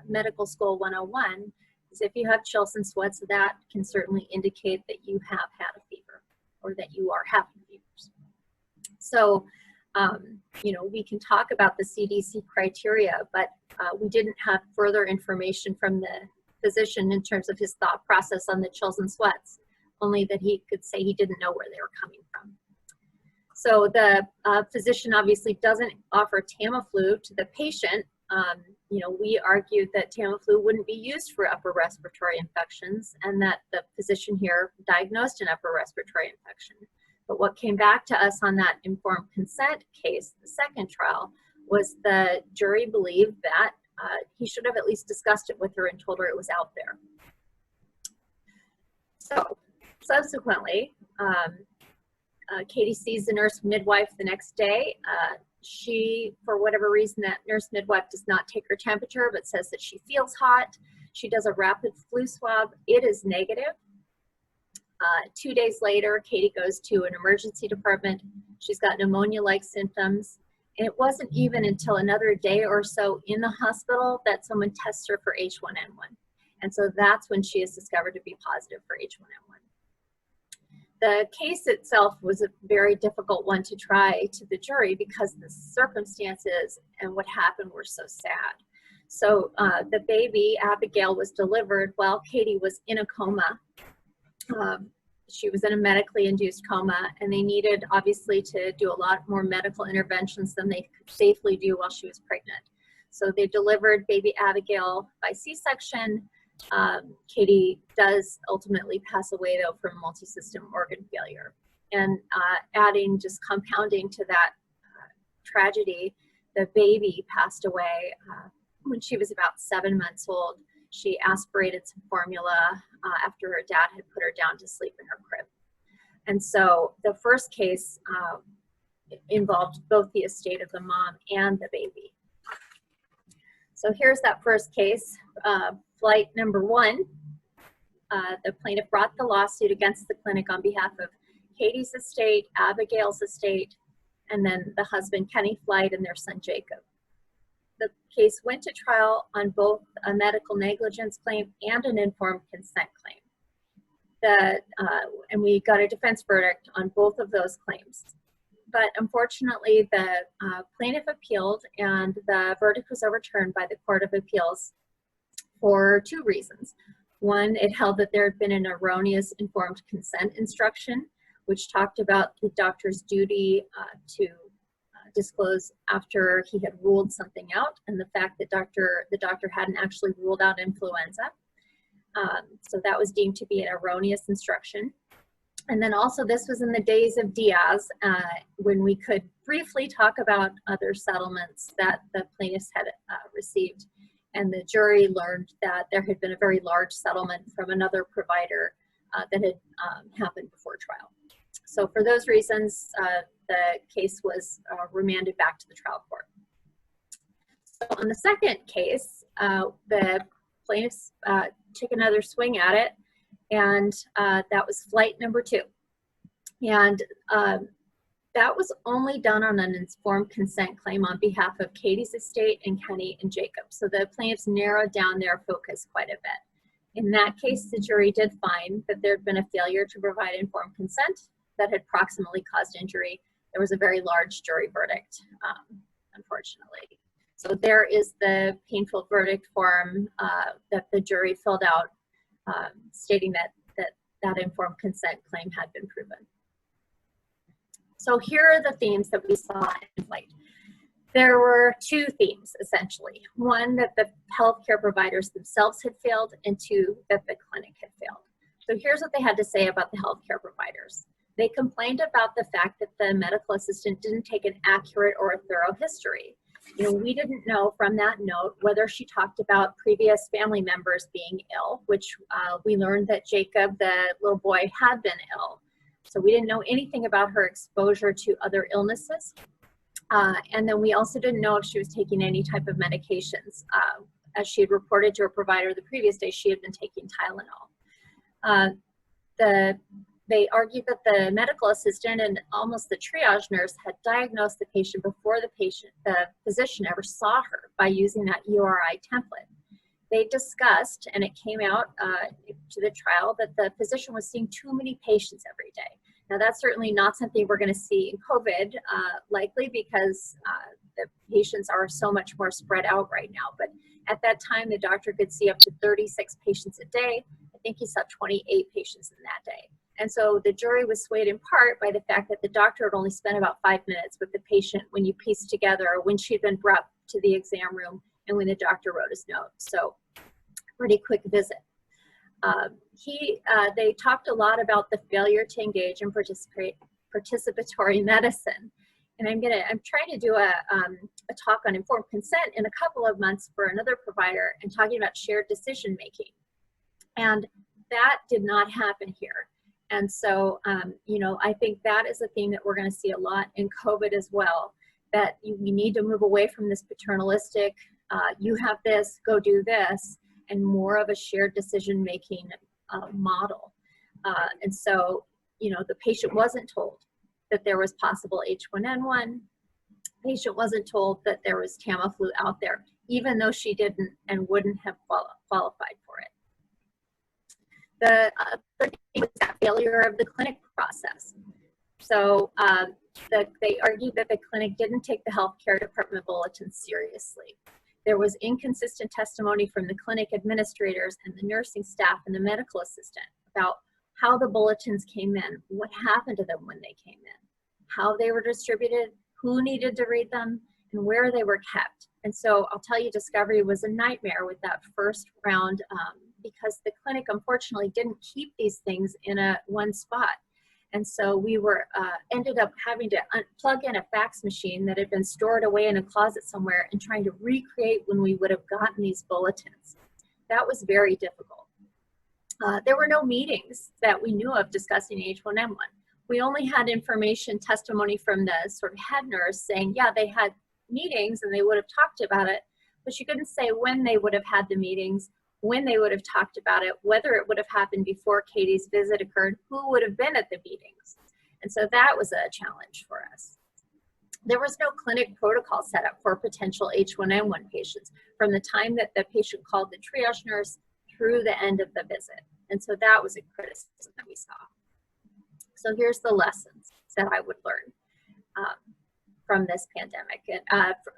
medical school 101, is if you have chills and sweats, that can certainly indicate that you have had a fever or that you are having fevers. So, you know, we can talk about the CDC criteria, but we didn't have further information from the physician in terms of his thought process on the chills and sweats, only that he could say he didn't know where they were coming from. So the physician obviously doesn't offer Tamiflu to the patient. You know, we argued that Tamiflu wouldn't be used for upper respiratory infections and that the physician here diagnosed an upper respiratory infection. But what came back to us on that informed consent case, the second trial, was the jury believed that he should have at least discussed it with her and told her it was out there. So subsequently, Katie sees the nurse midwife the next day. She, for whatever reason, that nurse midwife does not take her temperature, but says that she feels hot. She does a rapid flu swab. It is negative. 2 days later, Katie goes to an emergency department. She's got pneumonia-like symptoms. And it wasn't even until another day or so in the hospital that someone tests her for H1N1. And so that's when she is discovered to be positive for H1N1. The case itself was a very difficult one to try to the jury because the circumstances and what happened were so sad. So the baby, Abigail, was delivered while Katie was in a coma. She was in a medically induced coma, and they needed, obviously, to do a lot more medical interventions than they could safely do while she was pregnant. So they delivered baby Abigail by C-section. Katie does ultimately pass away, though, from multi-system organ failure. And adding, just compounding to that tragedy, the baby passed away when she was about 7 months old. She aspirated some formula after her dad had put her down to sleep in her crib. And so the first case involved both the estate of the mom and the baby. So here's that first case, flight number 1. The plaintiff brought the lawsuit against the clinic on behalf of Katie's estate, Abigail's estate, and then the husband, Kenny Flight, and their son, Jacob. The case went to trial on both a medical negligence claim and an informed consent claim. And we got a defense verdict on both of those claims. But unfortunately, the plaintiff appealed, and the verdict was overturned by the Court of Appeals for 2 reasons. One, it held that there had been an erroneous informed consent instruction, which talked about the doctor's duty to disclose after he had ruled something out, and the fact that the doctor hadn't actually ruled out influenza. So that was deemed to be an erroneous instruction. And then also, this was in the days of Diaz, when we could briefly talk about other settlements that the plaintiffs had received. And the jury learned that there had been a very large settlement from another provider that had happened before trial. So for those reasons, the case was remanded back to the trial court. So on the second case, the plaintiffs took another swing at it, and that was flight number 2. And that was only done on an informed consent claim on behalf of Katie's estate and Kenny and Jacob. So the plaintiffs narrowed down their focus quite a bit. In that case, the jury did find that there had been a failure to provide informed consent that had proximately caused injury. There was a very large jury verdict, unfortunately. So there is the painful verdict form that the jury filled out, stating that informed consent claim had been proven. So here are the themes that we saw in flight. There were 2 themes, essentially. One, that the healthcare providers themselves had failed, and 2, that the clinic had failed. So here's what they had to say about the healthcare providers. They complained about the fact that the medical assistant didn't take an accurate or a thorough history. We didn't know from that note whether she talked about previous family members being ill, which we learned that Jacob, the little boy, had been ill. So we didn't know anything about her exposure to other illnesses. And then we also didn't know if she was taking any type of medications. As she had reported to her provider the previous day, she had been taking Tylenol. They argued that the medical assistant and almost the triage nurse had diagnosed the patient before the physician ever saw her by using that URI template. They discussed, and it came out to the trial, that the physician was seeing too many patients every day. Now, that's certainly not something we're going to see in COVID, likely because the patients are so much more spread out right now. But at that time, the doctor could see up to 36 patients a day. I think he saw 28 patients in that day. And so the jury was swayed in part by the fact that the doctor had only spent about 5 minutes with the patient when you piece together when she had been brought to the exam room and when the doctor wrote his note. So pretty quick visit. They talked a lot about the failure to engage in participatory medicine. And I'm trying to do a talk on informed consent in a couple of months for another provider and talking about shared decision making. And that did not happen here. And so, I think that is a theme that we're going to see a lot in COVID as well, that we need to move away from this paternalistic, you have this, go do this, and more of a shared decision-making model. And so, you know, the patient wasn't told that there was possible H1N1. Patient wasn't told that there was Tamiflu out there, even though she didn't and wouldn't have qualified for it. The other thing was that failure of the clinic process. So they argued that the clinic didn't take the healthcare department bulletins seriously. There was inconsistent testimony from the clinic administrators and the nursing staff and the medical assistant about how the bulletins came in, what happened to them when they came in, how they were distributed, who needed to read them, and where they were kept. And so I'll tell you, discovery was a nightmare with that first round because the clinic unfortunately didn't keep these things in one spot. And so we were ended up having to plug in a fax machine that had been stored away in a closet somewhere and trying to recreate when we would have gotten these bulletins. That was very difficult. There were no meetings that we knew of discussing H1N1. We only had information, testimony from the sort of head nurse saying, yeah, they had meetings and they would have talked about it, but she couldn't say when they would have had the meetings, when they would have talked about it, whether it would have happened before Katie's visit occurred, who would have been at the meetings. And so that was a challenge for us. There was no clinic protocol set up for potential H1N1 patients from the time that the patient called the triage nurse through the end of the visit. And so that was a criticism that we saw. So here's the lessons that I would learn from this pandemic,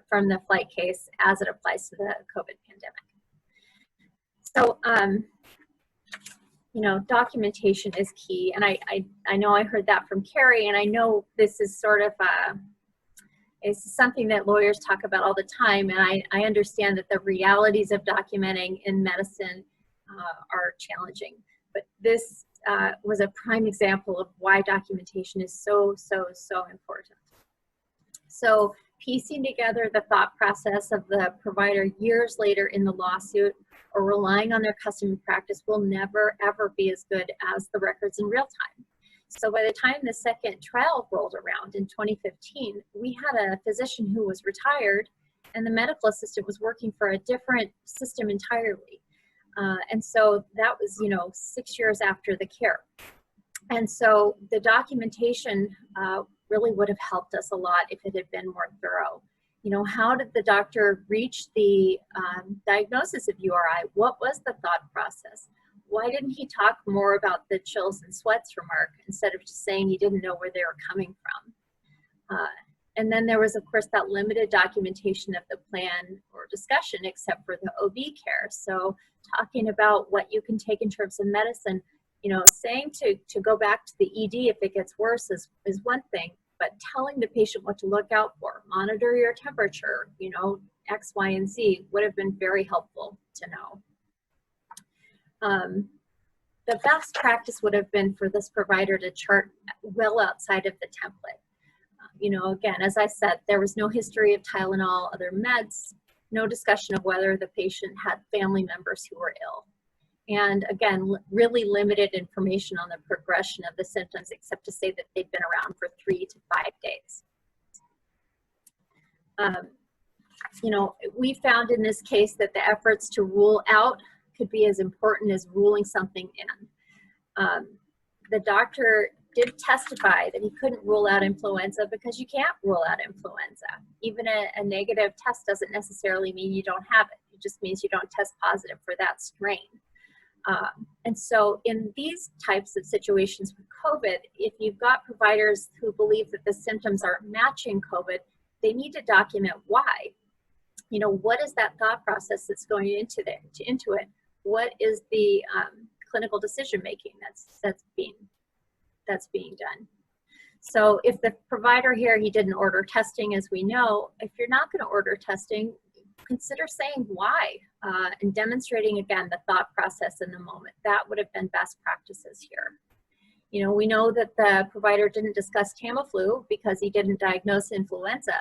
from the flight case as it applies to the COVID pandemic. So, you know, documentation is key. And I know I heard that from Carrie, and I know this is sort of it's something that lawyers talk about all the time. And I understand that the realities of documenting in medicine are challenging. But this was a prime example of why documentation is so important. So piecing together the thought process of the provider years later in the lawsuit or relying on their custom and practice will never, ever be as good as the records in real time. So by the time the second trial rolled around in 2015, we had a physician who was retired and the medical assistant was working for a different system entirely. And so that was, you know, 6 years after the care. And so the documentation really would have helped us a lot if it had been more thorough. You know, how did the doctor reach the diagnosis of URI? What was the thought process? Why didn't he talk more about the chills and sweats remark instead of just saying he didn't know where they were coming from? And then there was, of course, that limited documentation of the plan or discussion except for the OB care. So talking about what you can take in terms of medicine, you know, saying to go back to the ED if it gets worse is one thing, but telling the patient what to look out for, monitor your temperature, you know, X, Y, and Z would have been very helpful to know. The best practice would have been for this provider to chart well outside of the template. You know, again, as I said, there was no history of Tylenol, other meds, no discussion of whether the patient had family members who were ill. And again, really limited information on the progression of the symptoms, except to say that they'd been around for 3 to 5 days. You know, we found in this case that the efforts to rule out could be as important as ruling something in. The doctor did testify that he couldn't rule out influenza because you can't rule out influenza. Even a negative test doesn't necessarily mean you don't have it. It just means you don't test positive for that strain. And so in these types of situations with COVID, if you've got providers who believe that the symptoms are matching COVID, they need to document why. You know, what is that thought process that's going into it? What is the clinical decision making that's being done? So if the provider here, he didn't order testing, as we know, if you're not going to order testing, consider saying why and demonstrating again the thought process in the moment. That would have been best practices here. You know, we know that the provider didn't discuss Tamiflu because he didn't diagnose influenza,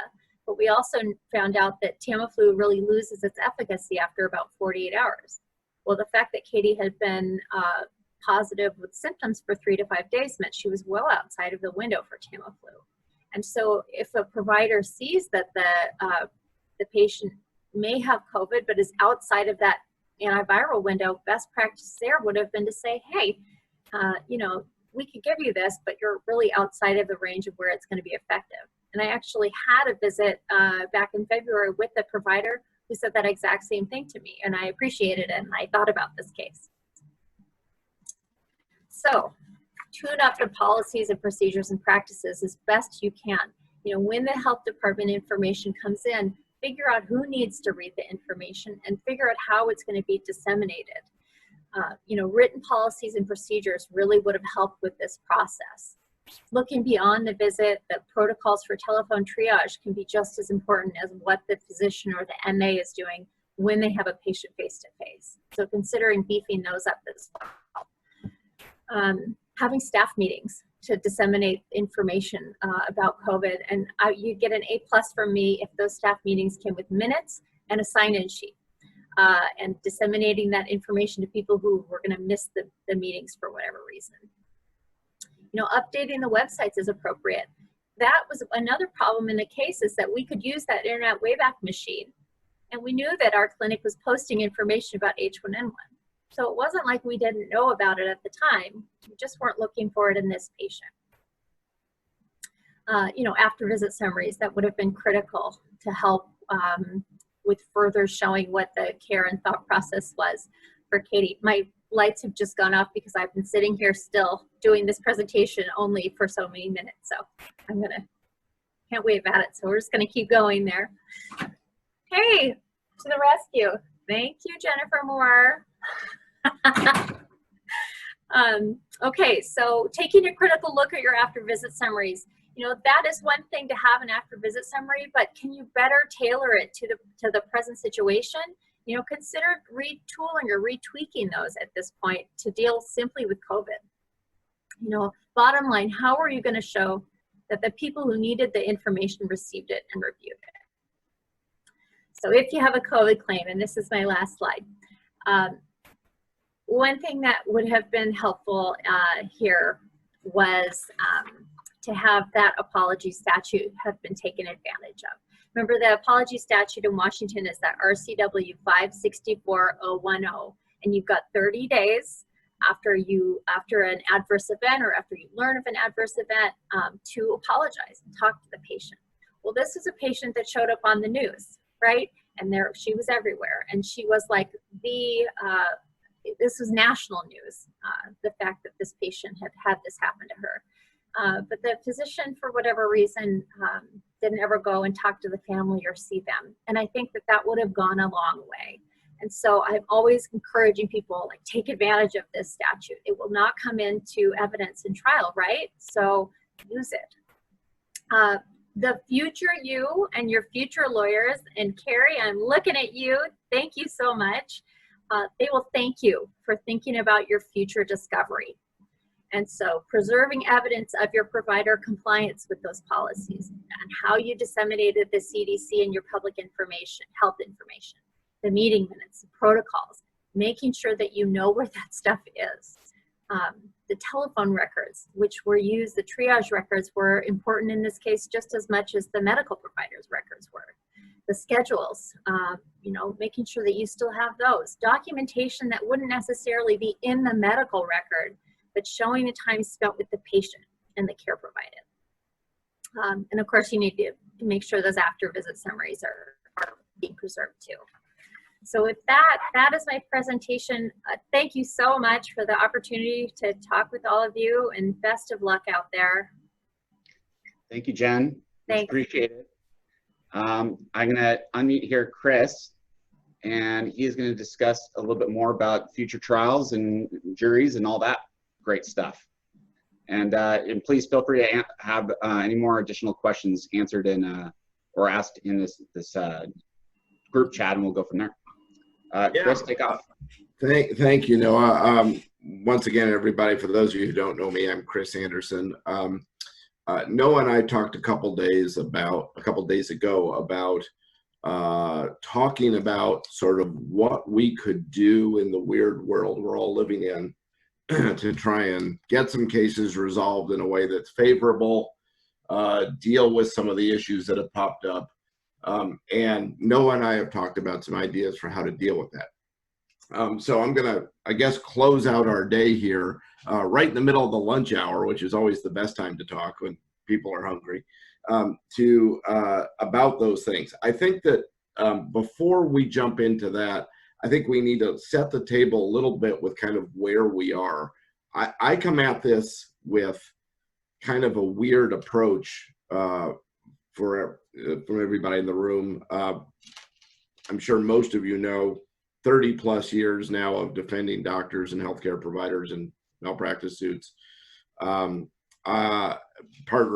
but we also found out that Tamiflu really loses its efficacy after about 48 hours. Well, the fact that Katie had been positive with symptoms for 3 to 5 days meant she was well outside of the window for Tamiflu. And so if a provider sees that the patient may have COVID but is outside of that antiviral window, best practice there would have been to say, hey, you know, we could give you this, but you're really outside of the range of where it's going to be effective. And I actually had a visit back in February with the provider who said that exact same thing to me, and I appreciated it, and I thought about this case. So, tune up the policies and procedures and practices as best you can. You know, when the health department information comes in, figure out who needs to read the information and figure out how it's going to be disseminated. You know, written policies and procedures really would have helped with this process. Looking beyond the visit, the protocols for telephone triage can be just as important as what the physician or the MA is doing when they have a patient face-to-face. So considering beefing those up as well. Having staff meetings to disseminate information about COVID, and you get an A+ from me if those staff meetings came with minutes and a sign-in sheet. And disseminating that information to people who were going to miss the meetings for whatever reason. You know, updating the websites is appropriate. That was another problem in the case, is that we could use that Internet Wayback Machine, and we knew that our clinic was posting information about H1N1. So it wasn't like we didn't know about it at the time. We just weren't looking for it in this patient. You know, after visit summaries, that would have been critical to help with further showing what the care and thought process was for Katie. My lights have just gone off because I've been sitting here still doing this presentation only for so many minutes. So can't wave at it. So we're just gonna keep going there. Hey, to the rescue. Thank you, Jennifer Moore. Okay, so taking a critical look at your after visit summaries. You know, that is one thing to have an after visit summary, but can you better tailor it to the present situation? You know, consider retooling or retweaking those at this point to deal simply with COVID. You know, bottom line, how are you going to show that the people who needed the information received it and reviewed it? So if you have a COVID claim, and this is my last slide, one thing that would have been helpful here was to have that apology statute have been taken advantage of. Remember, the apology statute in Washington is that RCW 564010, and you've got 30 days after an adverse event or after you learn of an adverse event to apologize and talk to the patient. Well, this is a patient that showed up on the news, right? And she was everywhere, and she was like this was national news, the fact that this patient had this happen to her. But the physician, for whatever reason, didn't ever go and talk to the family or see them. And I think that would have gone a long way. And so I'm always encouraging people, like, take advantage of this statute. It will not come into evidence in trial, right? So use it. The future you and your future lawyers, and Carrie, I'm looking at you. Thank you so much. They will thank you for thinking about your future discovery. And so preserving evidence of your provider compliance with those policies and how you disseminated the CDC and your public information, health information, the meeting minutes, the protocols, making sure that you know where that stuff is. The telephone records, which were used, the triage records were important in this case just as much as the medical provider's records were. The schedules, you know, making sure that you still have those. Documentation that wouldn't necessarily be in the medical record, but showing the time spent with the patient and the care provided. And of course, you need to make sure those after visit summaries are being preserved too. So with that is my presentation. Thank you so much for the opportunity to talk with all of you, and best of luck out there. Thank you, Jen. Thanks. Appreciate it. I'm gonna unmute here Chris, and he is gonna discuss a little bit more about future trials and juries and all that great stuff. And please feel free to have any more additional questions answered in or asked in this group chat, and we'll go from there. Chris, take off. Thank you, Noah. Once again, everybody, for those of you who don't know me, I'm Chris Anderson. Noah and I talked a couple days ago about talking about sort of what we could do in the weird world we're all living in to try and get some cases resolved in a way that's favorable, deal with some of the issues that have popped up. And Noah and I have talked about some ideas for how to deal with that. So I'm gonna, I guess, close out our day here, right in the middle of the lunch hour, which is always the best time to talk when people are hungry, about those things. I think that before we jump into that, I think we need to set the table a little bit with kind of where we are. I come at this with kind of a weird approach from everybody in the room. I'm sure most of you know 30 plus years now of defending doctors and healthcare providers in malpractice suits. Partner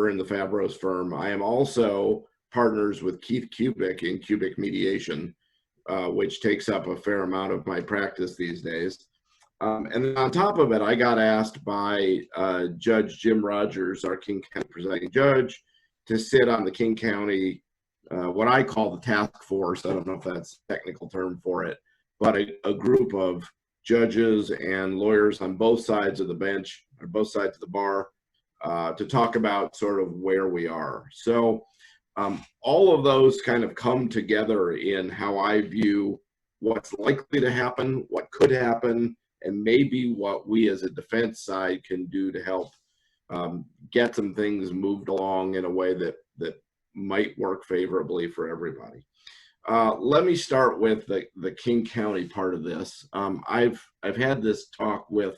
in the Fabros firm. I am also partners with Keith Kubik in Kubik Mediation, which takes up a fair amount of my practice these days. And then on top of it, I got asked by Judge Jim Rogers, our King County presiding judge, to sit on the King County, what I call the task force. I don't know if that's a technical term for it, but a group of judges and lawyers on both sides of the bench, or both sides of the bar, to talk about sort of where we are. So all of those kind of come together in how I view what's likely to happen, what could happen, and maybe what we as a defense side can do to help get some things moved along in a way that might work favorably for everybody. Let me start with the King County part of this. I've had this talk with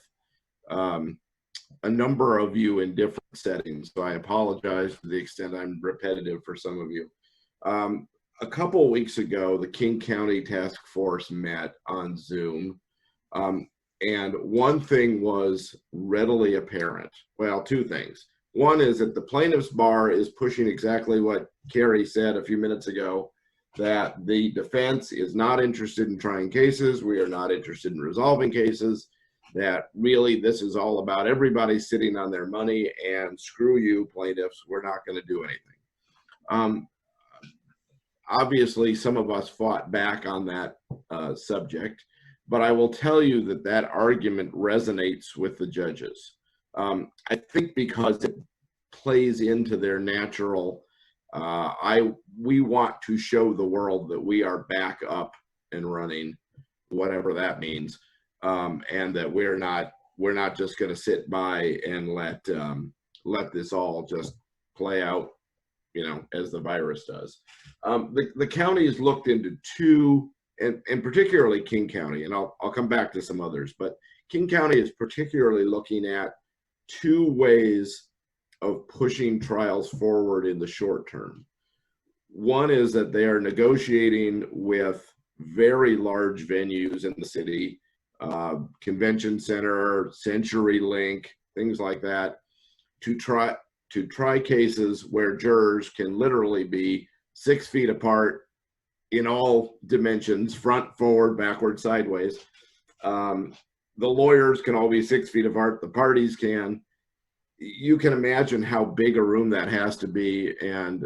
a number of you in different settings, so I apologize to the extent I'm repetitive for some of you. A couple of weeks ago, the King County Task Force met on Zoom, and one thing was readily apparent. Well, two things. One is that the plaintiff's bar is pushing exactly what Carrie said a few minutes ago, that the defense is not interested in trying cases. We are not interested in resolving cases. That really this is all about everybody sitting on their money, and screw you plaintiffs, we're not going to do anything. Obviously, some of us fought back on that subject, but I will tell you that that argument resonates with the judges. I think because it plays into their natural, we want to show the world that we are back up and running, whatever that means. And that we're not just going to sit by and let this all just play out, as the virus does. The county has looked into two, and particularly King County, and I'll come back to some others, but King County is particularly looking at two ways of pushing trials forward in the short term. One is that they are negotiating with very large venues in the city, convention center, CenturyLink, things like that, to try cases where jurors can literally be 6 feet apart in all dimensions, front, forward, backward, sideways. The lawyers can all be 6 feet apart, the parties can. You can imagine how big a room that has to be, and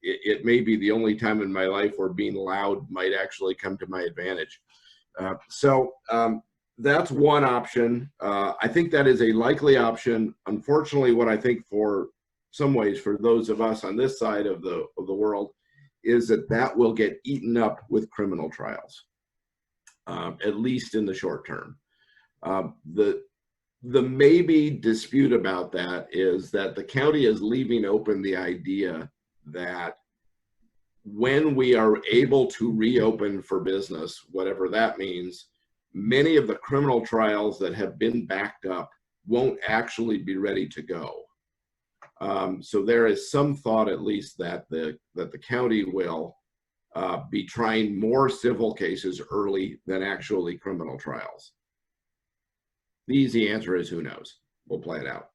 it may be the only time in my life where being loud might actually come to my advantage. So that's one option. I think that is a likely option. Unfortunately, what I think for some ways for those of us on this side of the world is that will get eaten up with criminal trials, at least in the short term. The maybe dispute about that is that the county is leaving open the idea that when we are able to reopen for business, whatever that means, many of the criminal trials that have been backed up won't actually be ready to go. So there is some thought, at least, that the county will be trying more civil cases early than actually criminal trials. The easy answer is who knows. We'll play it out.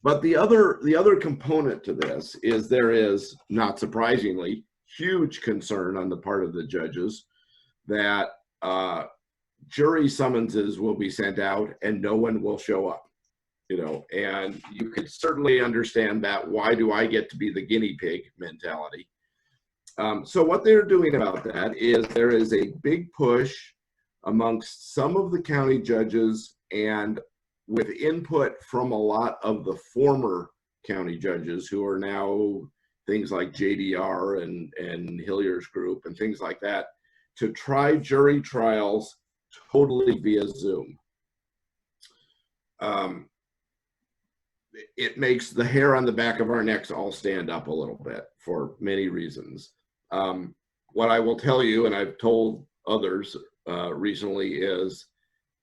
But the other component to this is there is, not surprisingly, huge concern on the part of the judges that jury summonses will be sent out and no one will show up. And you could certainly understand that. Why do I get to be the guinea pig mentality? So what they're doing about that is there is a big push amongst some of the county judges, and with input from a lot of the former county judges who are now things like JDR and Hilliard's group and things like that, to try jury trials totally via Zoom. It makes the hair on the back of our necks all stand up a little bit for many reasons. What I will tell you, and I've told others recently, is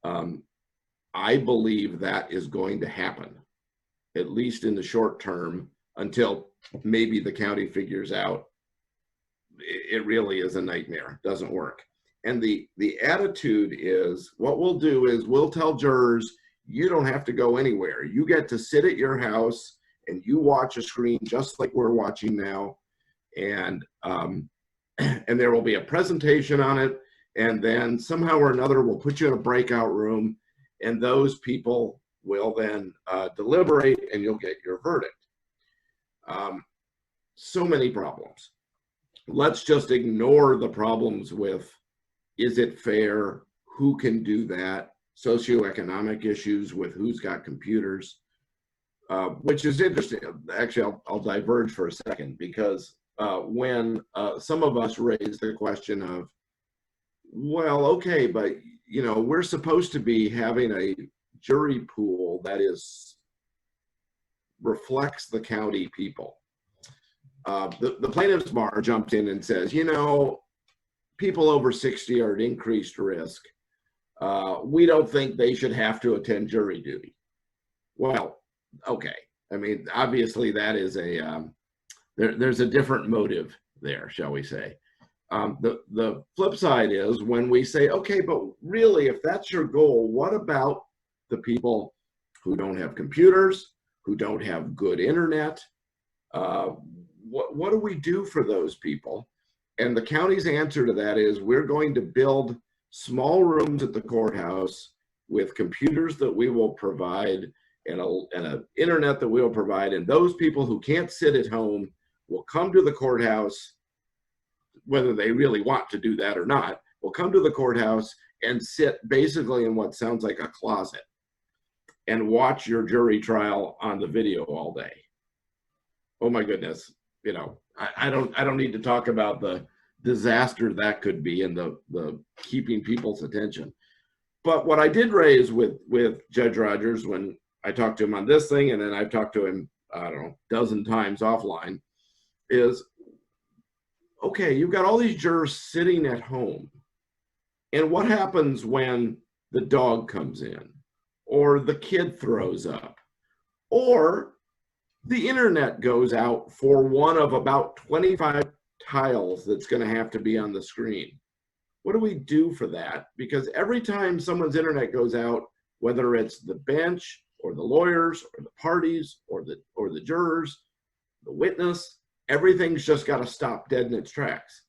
I believe that is going to happen, at least in the short term, until maybe the county figures out it really is a nightmare, doesn't work. And the attitude is, what we'll do is we'll tell jurors, you don't have to go anywhere. You get to sit at your house and you watch a screen just like we're watching now. And there will be a presentation on it. And then somehow or another, we'll put you in a breakout room and those people will then deliberate and you'll get your verdict. So many problems. Let's just ignore the problems with, is it fair? Who can do that? Socioeconomic issues with who's got computers, which is interesting. Actually, I'll diverge for a second, because when some of us raise the question of, well, okay, but you know, we're supposed to be having a jury pool that reflects the county people. The plaintiff's bar jumped in and says, you know, people over 60 are at increased risk. We don't think they should have to attend jury duty. Well, okay. I mean, obviously that is there's a different motive there, shall we say. The flip side is when we say, okay, but really, if that's your goal, what about the people who don't have computers, who don't have good internet? What do we do for those people? And the county's answer to that is, we're going to build small rooms at the courthouse with computers that we will provide and an internet that we will provide. And those people who can't sit at home will come to the courthouse, whether they really want to do that or not, will come to the courthouse and sit basically in what sounds like a closet and watch your jury trial on the video all day. Oh my goodness. You know, I don't need to talk about the disaster that could be and the keeping people's attention. But what I did raise with Judge Rogers when I talked to him on this thing, and then I've talked to him, I don't know, a dozen times offline, is, okay, you've got all these jurors sitting at home. And what happens when the dog comes in, or the kid throws up, or the internet goes out for one of about 25 tiles that's going to have to be on the screen? What do we do for that? Because every time someone's internet goes out, whether it's the bench or the lawyers or the parties or the jurors, the witness, everything's just got to stop dead in its tracks.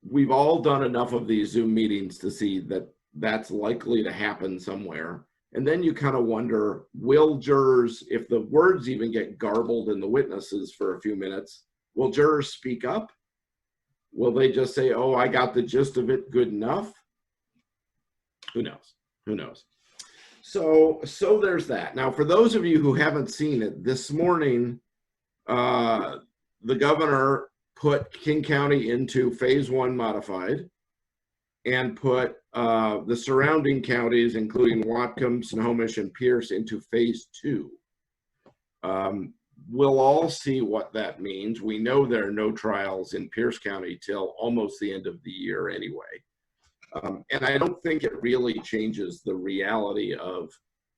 We've all done enough of these Zoom meetings to see that that's likely to happen somewhere. And then you kind of wonder, will jurors, if the words even get garbled in the witnesses for a few minutes, will jurors speak up? Will they just say, oh, I got the gist of it, good enough? Who knows? Who knows? So there's that. Now, for those of you who haven't seen it, this morning, the governor put King County into phase 1 modified and put the surrounding counties, including Whatcom, Snohomish, and Pierce, into phase 2. We'll all see what that means. We know there are no trials in Pierce County till almost the end of the year anyway. And I don't think it really changes the reality of,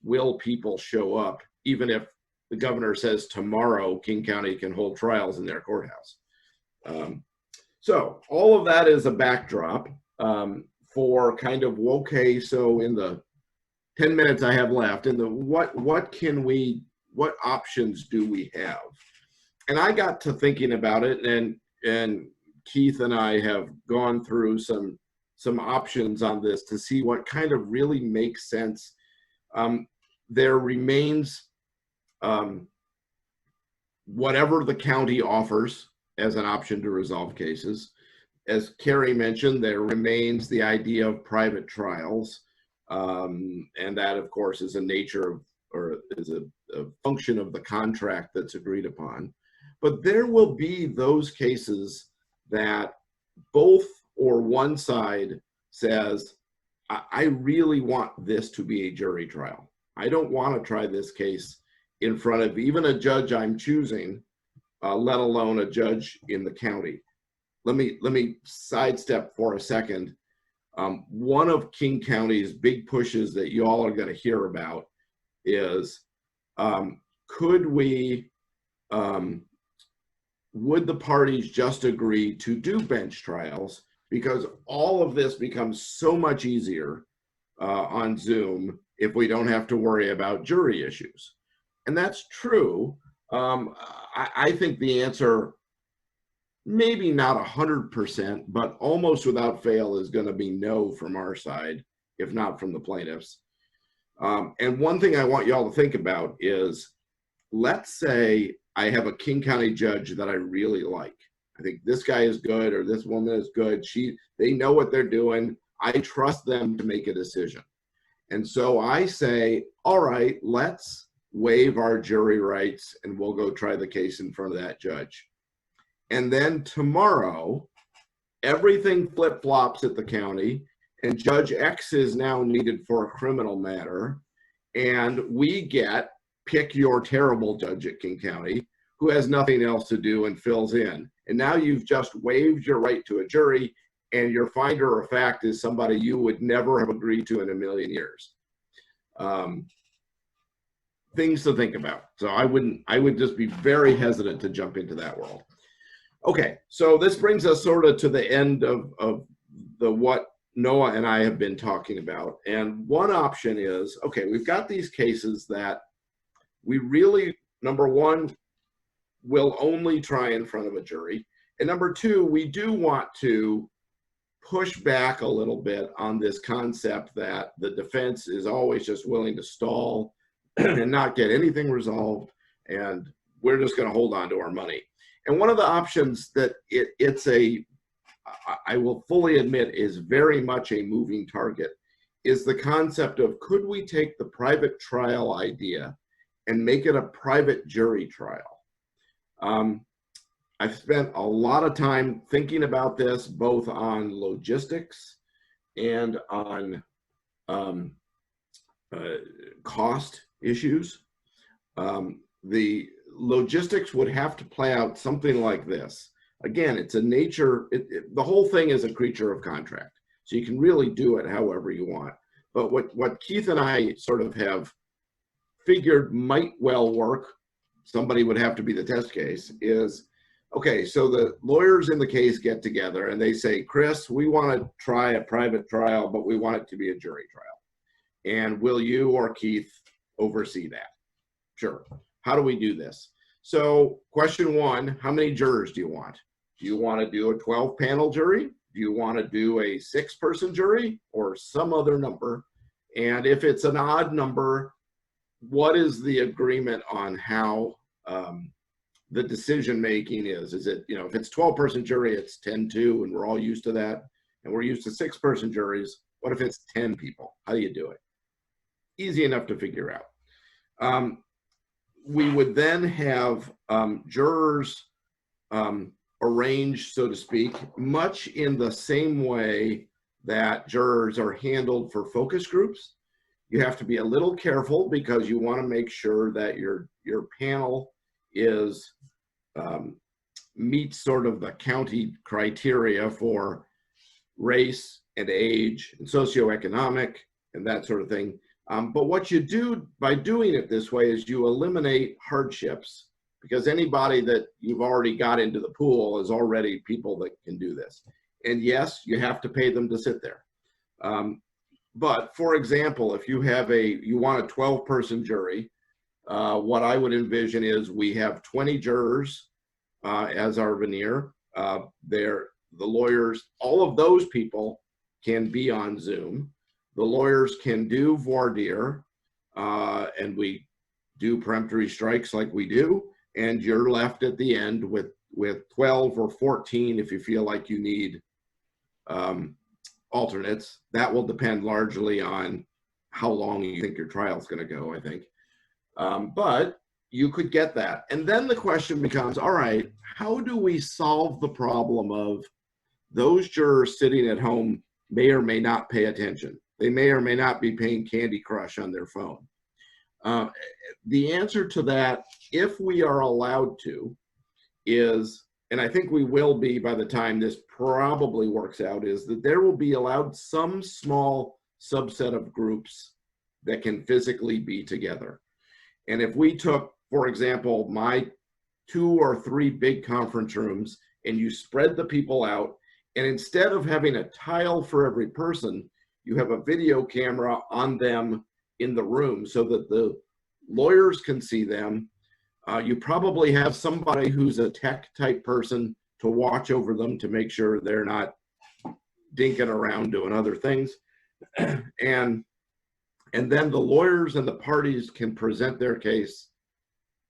will people show up, even if the governor says tomorrow King County can hold trials in their courthouse. So all of that is a backdrop for kind of, okay, so in the 10 minutes I have left, in the what options do we have? And I got to thinking about it, and Keith and I have gone through some options on this to see what kind of really makes sense. There remains whatever the county offers as an option to resolve cases. As Carrie mentioned, there remains the idea of private trials. And that, of course, is a nature of, or is a function of the contract that's agreed upon. But there will be those cases that both or one side says, I really want this to be a jury trial. I don't want to try this case in front of even a judge I'm choosing, let alone a judge in the county. Let me sidestep for a second. One of King County's big pushes that you all are going to hear about is, could we, would the parties just agree to do bench trials? Because all of this becomes so much easier on Zoom if we don't have to worry about jury issues. And that's true. I think the answer, maybe not 100%, but almost without fail, is going to be no from our side, if not from the plaintiffs. And one thing I want you all to think about is, let's say I have a King County judge that I really like. I think this guy is good, or this woman is good. They know what they're doing. I trust them to make a decision. And so I say, all right, let's waive our jury rights and we'll go try the case in front of that judge. And then tomorrow, everything flip-flops at the county and Judge X is now needed for a criminal matter. And we get, pick your terrible judge at King County who has nothing else to do and fills in. And now you've just waived your right to a jury, and your finder of fact is somebody you would never have agreed to in a million years. Things to think about. So I would just be very hesitant to jump into that world. Okay, so this brings us sort of to the end of what Noah and I have been talking about. And one option is, okay, we've got these cases that we really, number one, will only try in front of a jury. And number two, we do want to push back a little bit on this concept that the defense is always just willing to stall and not get anything resolved, and we're just going to hold on to our money. And one of the options that I will fully admit is very much a moving target is the concept of, could we take the private trial idea and make it a private jury trial? I've spent a lot of time thinking about this, both on logistics and on cost issues. The logistics would have to play out something like this. Again, it's a nature, the whole thing is a creature of contract. So you can really do it however you want. But what Keith and I sort of have figured might well work, somebody would have to be the test case, is, okay, so the lawyers in the case get together and they say, Chris, we want to try a private trial, but we want it to be a jury trial. And will you or Keith oversee that? Sure. How do we do this? So question one, how many jurors do you want? Do you want to do a 12-panel jury? Do you want to do a 6-person jury or some other number? And if it's an odd number, what is the agreement on how the decision making is? Is it, if it's 12-person jury, it's 10-2, and we're all used to that, and we're used to 6-person juries. What if it's 10 people? How do you do it? Easy enough to figure out. We would then have jurors arranged, so to speak, much in the same way that jurors are handled for focus groups. You have to be a little careful because you want to make sure that your panel is meets sort of the county criteria for race and age and socioeconomic and that sort of thing. But what you do by doing it this way is you eliminate hardships, because anybody that you've already got into the pool is already people that can do this. And yes, you have to pay them to sit there. But for example, if you want a 12-person jury, what I would envision is we have 20 jurors as our veneer. The lawyers, all of those people can be on Zoom. The lawyers can do voir dire, and we do peremptory strikes like we do, and you're left at the end with 12 or 14 if you feel like you need alternates. That will depend largely on how long you think your trial is going to go, I think. But you could get that. And then the question becomes, all right, how do we solve the problem of those jurors sitting at home may or may not pay attention. They may or may not be playing Candy Crush on their phone. The answer to that, if we are allowed to, is, and I think we will be by the time this probably works out, is that there will be allowed some small subset of groups that can physically be together. And if we took, for example, my 2 or 3 big conference rooms, and you spread the people out, and instead of having a tile for every person, you have a video camera on them in the room so that the lawyers can see them. You probably have somebody who's a tech type person to watch over them to make sure they're not dinking around doing other things. And then the lawyers and the parties can present their case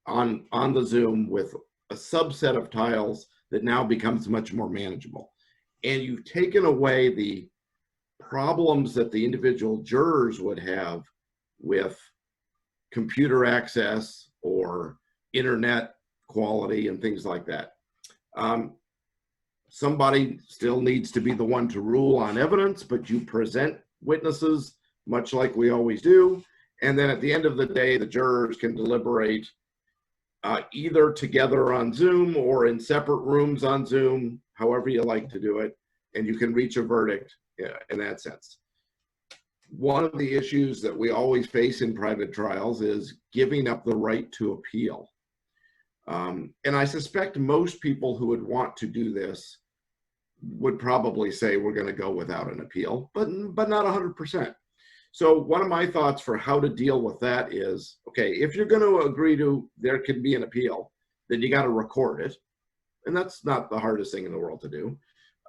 on the Zoom with a subset of tiles that now becomes much more manageable. And you've taken away the problems that the individual jurors would have with computer access or internet quality and things like that. Somebody still needs to be the one to rule on evidence, but you present witnesses much like we always do. And then at the end of the day, the jurors can deliberate either together on Zoom or in separate rooms on Zoom, however you like to do it, and you can reach a verdict in that sense. One of the issues that we always face in private trials is giving up the right to appeal. And I suspect most people who would want to do this would probably say we're going to go without an appeal, but not 100%. So one of my thoughts for how to deal with that is, okay, if you're going to agree to there can be an appeal, then you got to record it. And that's not the hardest thing in the world to do.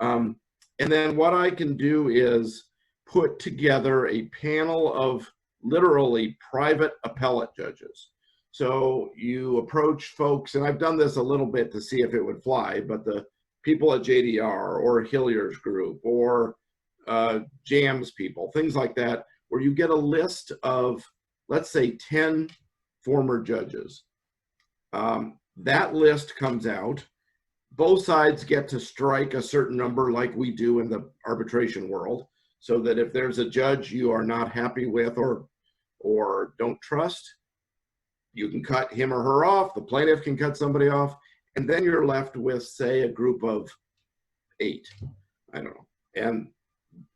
And then what I can do is put together a panel of literally private appellate judges. So you approach folks, and I've done this a little bit to see if it would fly, but the people at JDR or Hilliard's group or JAMS people, things like that, where you get a list of, let's say, 10 former judges. That list comes out. Both sides get to strike a certain number like we do in the arbitration world, so that if there's a judge you are not happy with or don't trust, you can cut him or her off, the plaintiff can cut somebody off, and then you're left with, say, a group of 8. I don't know. And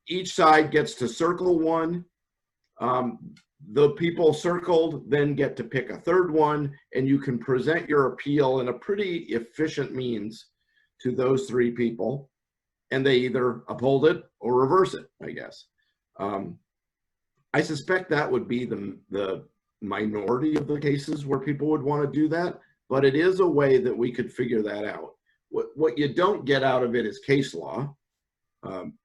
each side gets to circle one. The people circled then get to pick a third one, and you can present your appeal in a pretty efficient means to those 3 people, and they either uphold it or reverse it, I guess. I suspect that would be the minority of the cases where people would want to do that, but it is a way that we could figure that out. What you don't get out of it is case law,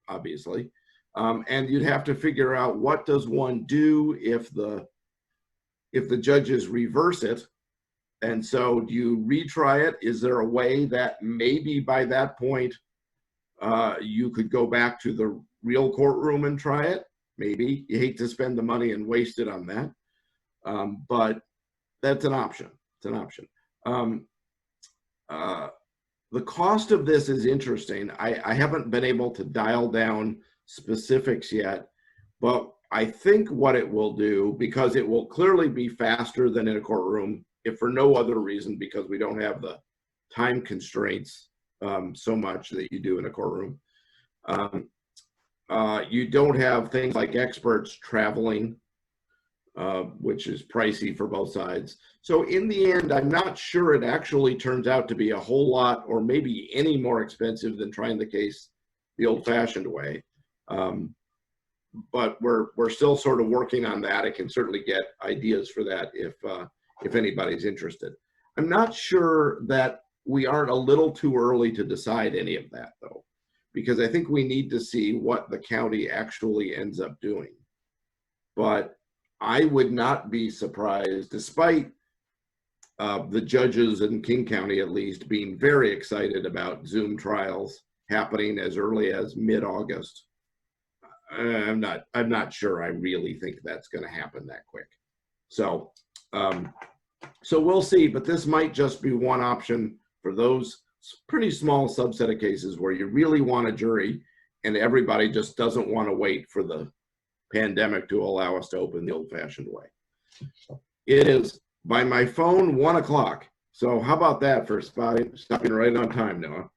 obviously. And you'd have to figure out what does one do if the judges reverse it. And so do you retry it? Is there a way that maybe by that point you could go back to the real courtroom and try it? Maybe. You hate to spend the money and waste it on that. But that's an option. It's an option. The cost of this is interesting. I haven't been able to dial down specifics yet, but I think what it will do, because it will clearly be faster than in a courtroom, if for no other reason, because we don't have the time constraints so much that you do in a courtroom. You don't have things like experts traveling, which is pricey for both sides. So in the end, I'm not sure it actually turns out to be a whole lot or maybe any more expensive than trying the case the old-fashioned way. But we're still sort of working on that. I can certainly get ideas for that if anybody's interested. I'm not sure that we aren't a little too early to decide any of that, though, because I think we need to see what the county actually ends up doing. But I would not be surprised, despite the judges in King County at least being very excited about Zoom trials happening as early as mid-August. I'm not sure I really think that's going to happen that quick. So we'll see, but this might just be one option for those pretty small subset of cases where you really want a jury and everybody just doesn't want to wait for the pandemic to allow us to open the old-fashioned way. It is, by my phone, 1 o'clock. So how about that for stopping right on time, Noah?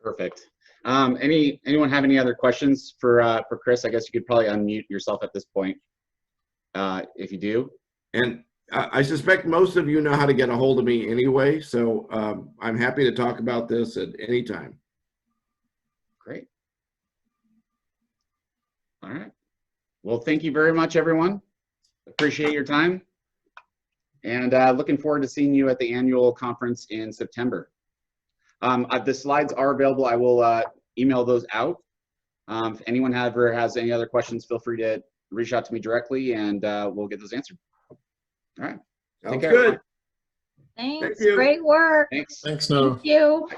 Perfect. Anyone have any other questions for Chris? I guess you could probably unmute yourself at this point, if you do. And I suspect most of you know how to get a hold of me anyway, so I'm happy to talk about this at any time. Great. All right. Well, thank you very much, everyone. Appreciate your time. And looking forward to seeing you at the annual conference in September. The slides are available. I will email those out. If anyone ever has any other questions, feel free to reach out to me directly, and we'll get those answered. All right. Sounds Take care, good. everyone. Thanks. Thank you. Great work. Thanks. Thanks, Noah. Thank you.